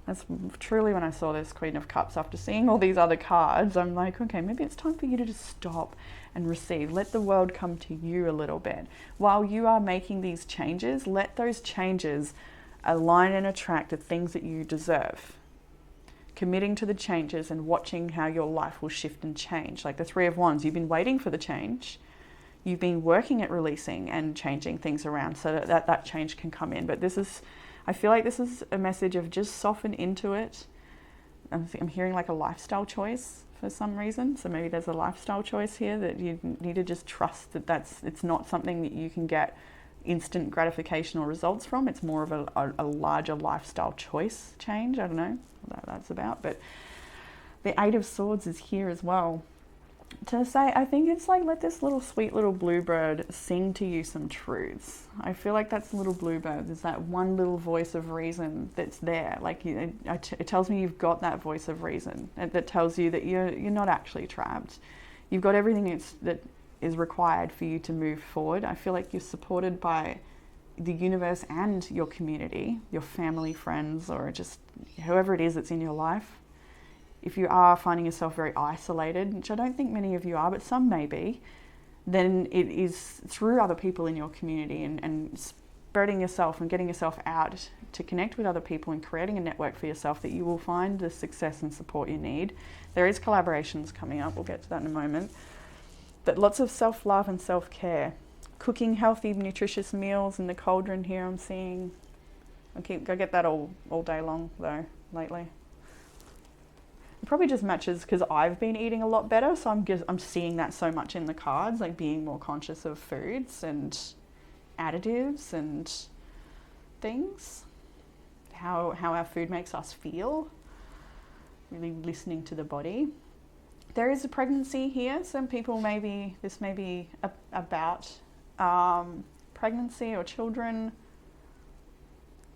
That's truly when I saw this Queen of Cups, after seeing all these other cards, I'm like, okay, maybe it's time for you to just stop and receive. Let the world come to you a little bit. While you are making these changes, let those changes align and attract the things that you deserve. Committing to the changes and watching how your life will shift and change. Like the Three of Wands, you've been waiting for the change. You've been working at releasing and changing things around so that change can come in. But this is, I feel like this is a message of just soften into it. I'm hearing like a lifestyle choice for some reason. So maybe there's a lifestyle choice here that you need to just trust that it's not something that you can get instant gratification or results from. It's more of a larger lifestyle choice change. I don't know what that's about. But the Eight of Swords is here as well. To say, I think it's like, let this little sweet little bluebird sing to you some truths. I feel like that's little bluebird. There's that one little voice of reason that's there. Like it tells me you've got that voice of reason that tells you that you're not actually trapped. You've got everything that is required for you to move forward. I feel like you're supported by the universe and your community, your family, friends, or just whoever it is that's in your life. If you are finding yourself very isolated, which I don't think many of you are, but some may be, then it is through other people in your community and spreading yourself and getting yourself out to connect with other people and creating a network for yourself that you will find the success and support you need. There is collaborations coming up. We'll get to that in a moment. But lots of self-love and self-care. Cooking healthy, nutritious meals in the cauldron here I'm seeing. I get that all day long though, lately. It probably just matches because I've been eating a lot better, so I'm seeing that so much in the cards, like being more conscious of foods and additives and things, how our food makes us feel, really listening to the body. There is a pregnancy here. Some people this may be about pregnancy or children.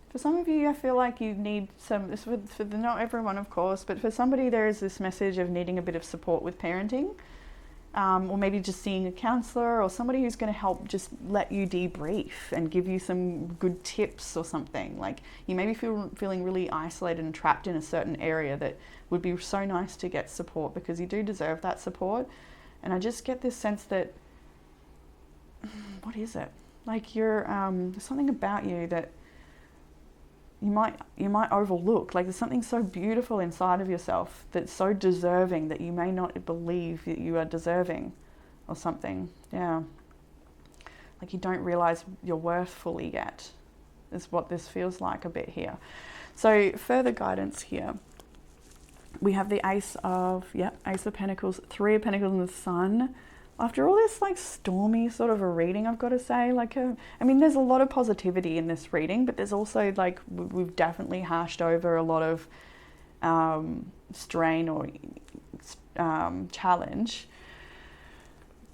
For some of you, I feel like you need this for not everyone, of course, but for somebody there is this message of needing a bit of support with parenting, or maybe just seeing a counsellor or somebody who's going to help just let you debrief and give you some good tips or something. Like you may be feeling really isolated and trapped in a certain area that would be so nice to get support because you do deserve that support. And I just get this sense that, what is it? Like there's something about you that you might overlook. Like there's something so beautiful inside of yourself that's so deserving that you may not believe that you are deserving or something. Yeah. Like you don't realize your worth fully yet is what this feels like a bit here. So further guidance here. We have the Ace of Pentacles, Three of Pentacles and the Sun. After all this like stormy sort of a reading, I've got to say, I mean, there's a lot of positivity in this reading, but there's also like, we've definitely hashed over a lot of strain or challenge.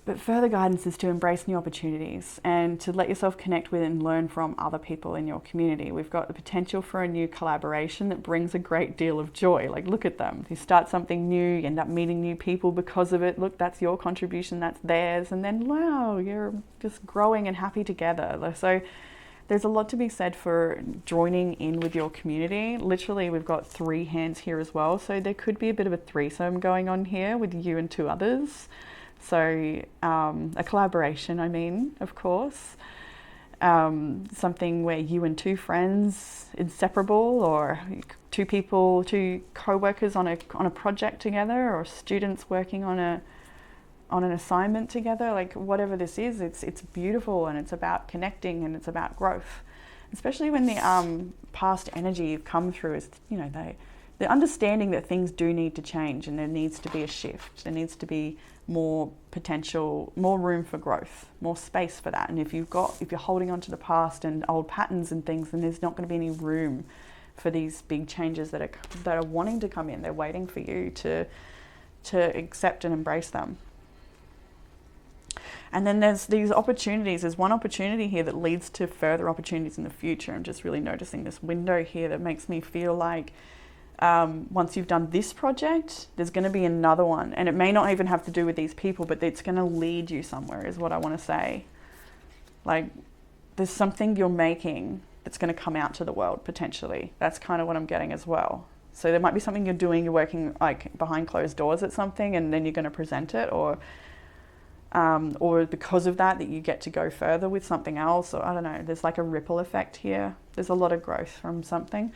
But further guidance is to embrace new opportunities and to let yourself connect with and learn from other people in your community. We've got the potential for a new collaboration that brings a great deal of joy. Like, look at them. You start something new, you end up meeting new people because of it. Look, that's your contribution, that's theirs. And then, wow, you're just growing and happy together. So there's a lot to be said for joining in with your community. Literally, we've got 3 hands here as well. So there could be a bit of a threesome going on here with you and 2 others. So a collaboration, I mean, of course, something where you and 2 friends, inseparable, or 2 people, 2 co-workers on a project together, or students working on an assignment together. Like whatever this is, it's beautiful and it's about connecting and it's about growth. Especially when the past energy you've come through is, the understanding that things do need to change and there needs to be a shift. There needs to be more potential, more room for growth, more space for that. And if you're holding on to the past and old patterns and things, then there's not going to be any room for these big changes that are wanting to come in. They're waiting for you to accept and embrace them. And then there's these opportunities. There's one opportunity here that leads to further opportunities in the future. I'm just really noticing this window here that makes me feel like once you've done this project, there's going to be another one. And it may not even have to do with these people, but it's going to lead you somewhere is what I want to say. Like there's something you're making that's going to come out to the world potentially. That's kind of what I'm getting as well. So there might be something you're doing, you're working like behind closed doors at something, and then you're going to present it, or because of that you get to go further with something else, or I don't know, there's like a ripple effect here. There's a lot of growth from something.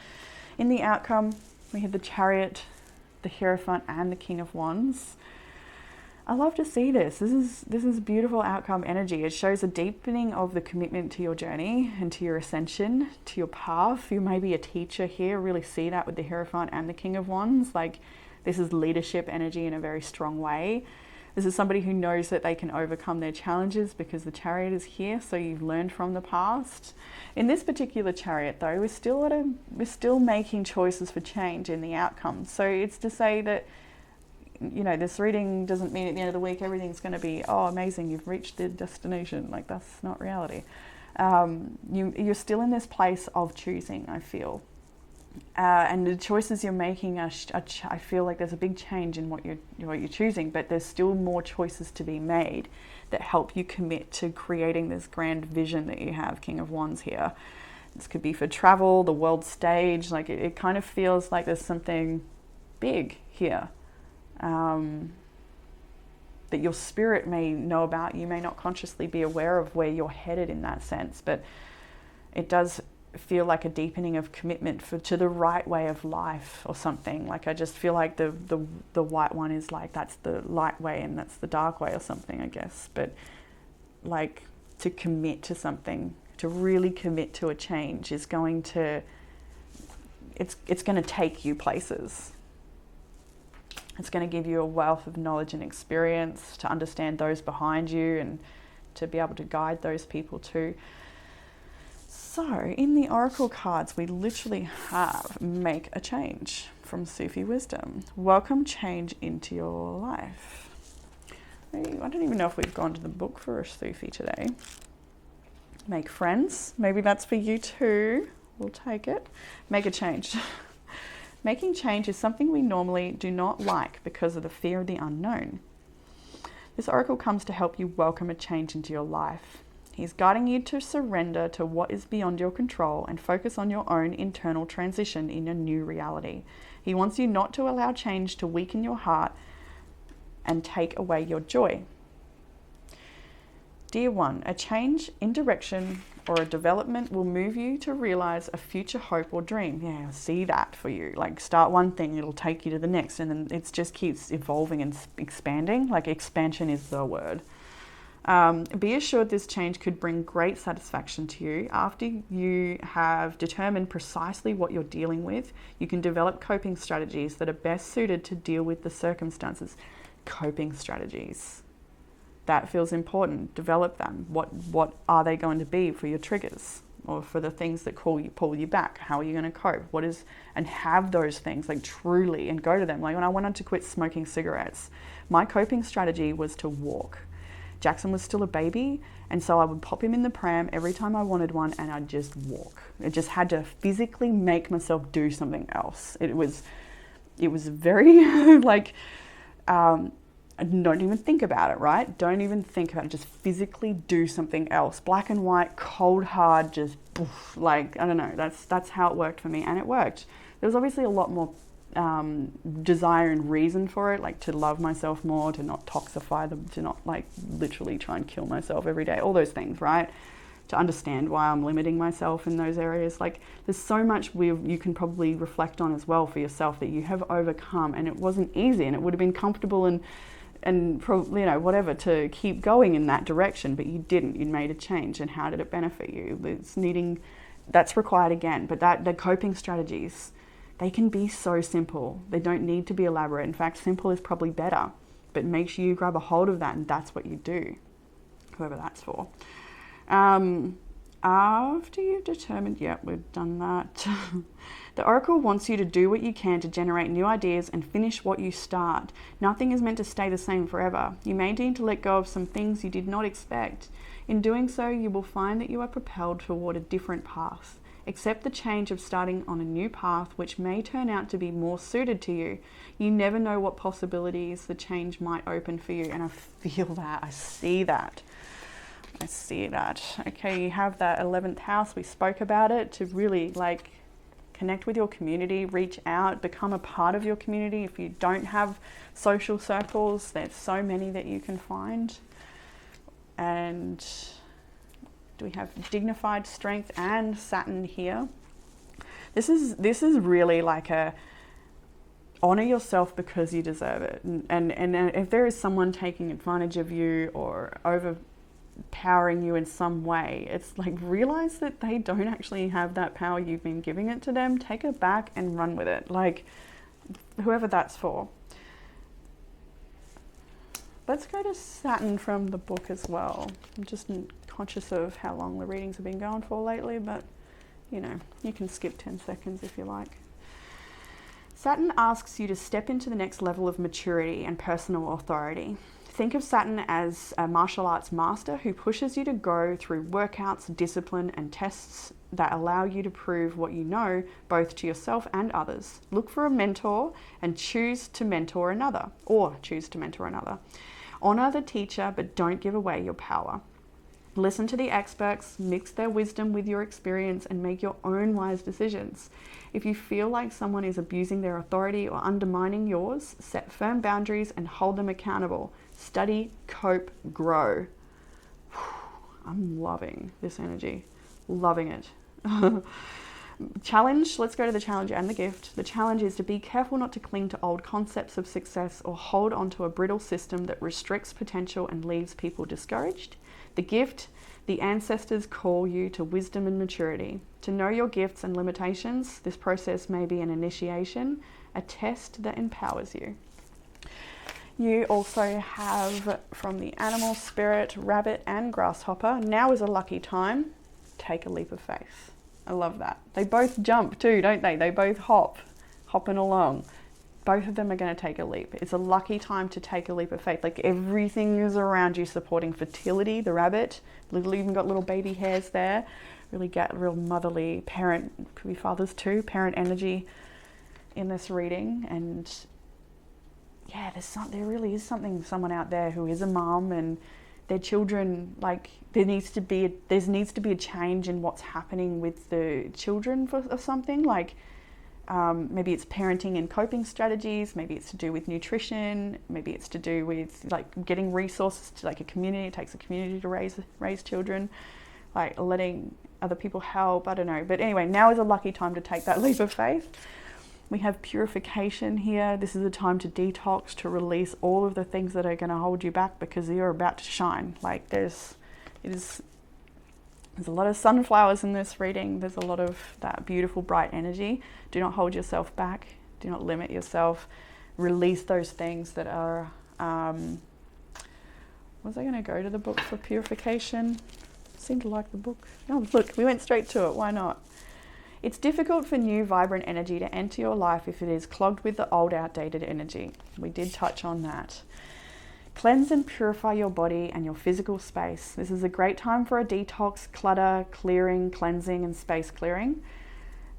In the outcome, we have the Chariot, the Hierophant, and the King of Wands. I love to see this. This is beautiful outcome energy. It shows a deepening of the commitment to your journey and to your ascension, to your path. You may be a teacher here, really see that with the Hierophant and the King of Wands. Like, this is leadership energy in a very strong way. This is somebody who knows that they can overcome their challenges because the Chariot is here, so you've learned from the past. In this particular Chariot though, we're still making choices for change in the outcome. So it's to say that, you know, this reading doesn't mean at the end of the week everything's going to be, oh, amazing, you've reached the destination. Like, that's not reality. You're still in this place of choosing, I feel. And the choices you're making I feel like there's a big change in what you're choosing, but there's still more choices to be made that help you commit to creating this grand vision that you have, King of Wands here. This could be for travel, the world stage. Like, it kind of feels like there's something big here. That your spirit may know about. You may not consciously be aware of where you're headed in that sense, but it does feel like a deepening of commitment to the right way of life or something. Like, I just feel like the white one is like, that's the light way and that's the dark way or something, I guess. But like, to commit to something, to really commit to a change is going to, it's going to take you places. It's going to give you a wealth of knowledge and experience to understand those behind you and to be able to guide those people too. So in the Oracle cards, we literally have make a change from Sufi wisdom. Welcome change into your life. I don't even know if we've gone to the book for a Sufi today. Make friends. Maybe that's for you too. We'll take it. Make a change. Making change is something we normally do not like because of the fear of the unknown. This oracle comes to help you welcome a change into your life. He's guiding you to surrender to what is beyond your control and focus on your own internal transition in a new reality. He wants you not to allow change to weaken your heart and take away your joy. Dear one, a change in direction or a development will move you to realize a future hope or dream. Yeah, I see that for you. Like, start one thing, it'll take you to the next, and then it just keeps evolving and expanding. Like, expansion is the word. Be assured this change could bring great satisfaction to you. After you have determined precisely what you're dealing with, you can develop coping strategies that are best suited to deal with the circumstances. Coping strategies. That feels important. Develop them. What are they going to be for your triggers or for the things that pull you back? How are you going to cope? And have those things, like, truly, and go to them. Like, when I wanted to quit smoking cigarettes, my coping strategy was to walk. Jackson was still a baby, and so I would pop him in the pram every time I wanted one, and I'd just walk. I just had to physically make myself do something else. It was very like, don't even think about it, right? Don't even think about it. Just physically do something else. Black and white, cold, hard, just poof, like, I don't know. That's how it worked for me, and it worked. There was obviously a lot more desire and reason for it, like to love myself more, to not toxify them, to not like literally try and kill myself every day, all those things, right? To understand why I'm limiting myself in those areas. Like, there's so much you can probably reflect on as well for yourself that you have overcome, and it wasn't easy, and it would have been comfortable and probably, you know, whatever, to keep going in that direction, but you didn't. You made a change, and how did it benefit you? That's required again, but the coping strategies, they can be so simple. They don't need to be elaborate. In fact, simple is probably better, but make sure you grab a hold of that, and that's what you do, whoever that's for. After you've determined, yeah, we've done that. The oracle wants you to do what you can to generate new ideas and finish what you start. Nothing is meant to stay the same forever. You may need to let go of some things you did not expect. In doing so, you will find that you are propelled toward a different path. Accept the change of starting on a new path, which may turn out to be more suited to you. You never know what possibilities the change might open for you. And I feel that, I see that. I see that. Okay, you have that 11th house. We spoke about it, to really like connect with your community, reach out, become a part of your community. If you don't have social circles, there's so many that you can find. And do we have dignified strength and Saturn here? This is really like a honor yourself because you deserve it. And if there is someone taking advantage of you or overpowering you in some way, it's like realize that they don't actually have that power. You've been giving it to them. Take it back and run with it. Like whoever that's for. Let's go to Saturn from the book as well. I'm just conscious of how long the readings have been going for lately, but you know, you can skip 10 seconds if you like. Saturn asks you to step into the next level of maturity and personal authority. Think of Saturn as a martial arts master who pushes you to go through workouts, discipline, and tests that allow you to prove what you know, both to yourself and others. Look for a mentor and choose to mentor another. Honor the teacher, but don't give away your power. Listen to the experts, mix their wisdom with your experience, and make your own wise decisions. If you feel like someone is abusing their authority or undermining yours, set firm boundaries and hold them accountable. Study, cope, grow. I'm loving this energy. Loving it. Challenge. Let's go to the challenge and the gift. The challenge is to be careful not to cling to old concepts of success or hold onto a brittle system that restricts potential and leaves people discouraged. The gift, the ancestors call you to wisdom and maturity. To know your gifts and limitations, this process may be an initiation, a test that empowers you. You also have from the animal spirit, rabbit and grasshopper. Now is a lucky time. Take a leap of faith. I love that. They both jump too, don't they? They both hopping along. Both of them are going to take a leap. It's a lucky time to take a leap of faith. Like everything is around you supporting fertility. The rabbit, even got little baby hairs there. Really get real motherly parent, could be fathers too, parent energy in this reading. And yeah, there really is someone out there who is a mom and their children, like there needs to be a change in what's happening with the children or something. Like maybe it's parenting and coping strategies, maybe it's to do with nutrition, maybe it's to do with like getting resources to like a community. It takes a community to raise children, like letting other people help, I don't know. But anyway, now is a lucky time to take that leap of faith. We have purification here. This is a time to detox, to release all of the things that are going to hold you back because you're about to shine. Like there's a lot of sunflowers in this reading. There's a lot of that beautiful, bright energy. Do not hold yourself back. Do not limit yourself. Release those things that are... was I going to go to the book for purification? Seemed to like the book. Oh, look, we went straight to it. Why not? It's difficult for new, vibrant energy to enter your life if it is clogged with the old, outdated energy. We did touch on that. Cleanse and purify your body and your physical space. This is a great time for a detox, clutter, clearing, cleansing, and space clearing.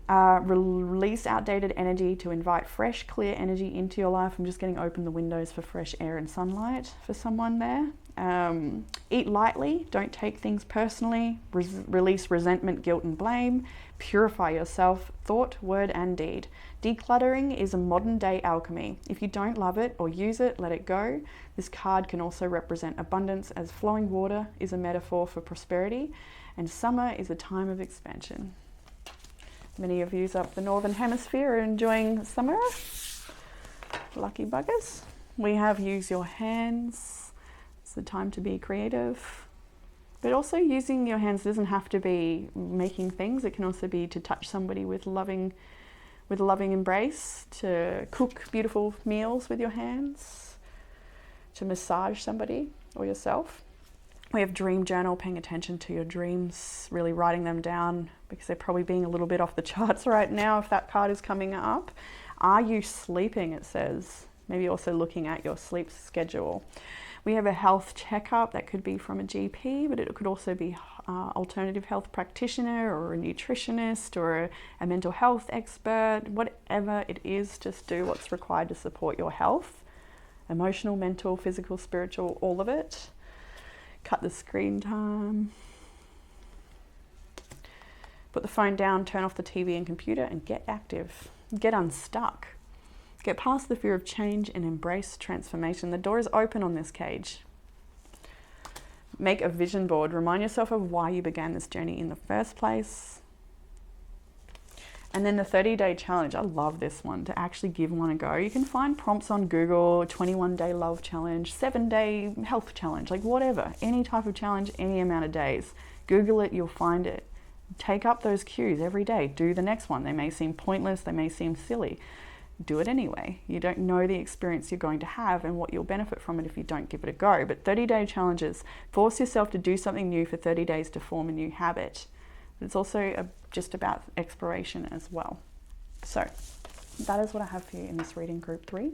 Release outdated energy to invite fresh, clear energy into your life. I'm just getting open the windows for fresh air and sunlight for someone there. Eat lightly, don't take things personally. Release resentment, guilt, and blame. Purify yourself, thought, word, and deed. Decluttering is a modern day alchemy. If you don't love it or use it, let it go. This card can also represent abundance, as flowing water is a metaphor for prosperity, and summer is a time of expansion. Many of you up the Northern Hemisphere are enjoying summer. Lucky buggers. We have use your hands. It's the time to be creative. But also using your hands doesn't have to be making things. It can also be to touch somebody with a loving embrace, to cook beautiful meals with your hands, to massage somebody or yourself. We have dream journal, paying attention to your dreams, really writing them down because they're probably being a little bit off the charts right now if that card is coming up. Are you sleeping, it says. Maybe also looking at your sleep schedule. We have a health checkup that could be from a GP, but it could also be alternative health practitioner or a nutritionist or a mental health expert. Whatever it is, just do what's required to support your health. Emotional, mental, physical, spiritual, all of it. Cut the screen time. Put the phone down, turn off the TV and computer, and get active. Get unstuck. Get past the fear of change and embrace transformation. The door is open on this cage. Make a vision board. Remind yourself of why you began this journey in the first place. And then the 30-day challenge. I love this one, to actually give one a go. You can find prompts on Google, 21-day love challenge, 7-day health challenge, like whatever. Any type of challenge, any amount of days. Google it, you'll find it. Take up those cues every day. Do the next one. They may seem pointless, they may seem silly. Do it anyway. You don't know the experience you're going to have and what you'll benefit from it if you don't give it a go. But 30-day challenges, force yourself to do something new for 30 days to form a new habit. But it's also just about exploration as well. So that is what I have for you in this reading, group 3.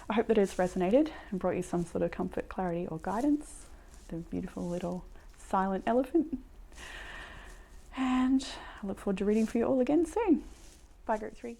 I hope that it's resonated and brought you some sort of comfort, clarity, or guidance. The beautiful little silent elephant. And I look forward to reading for you all again soon. Bye, group 3.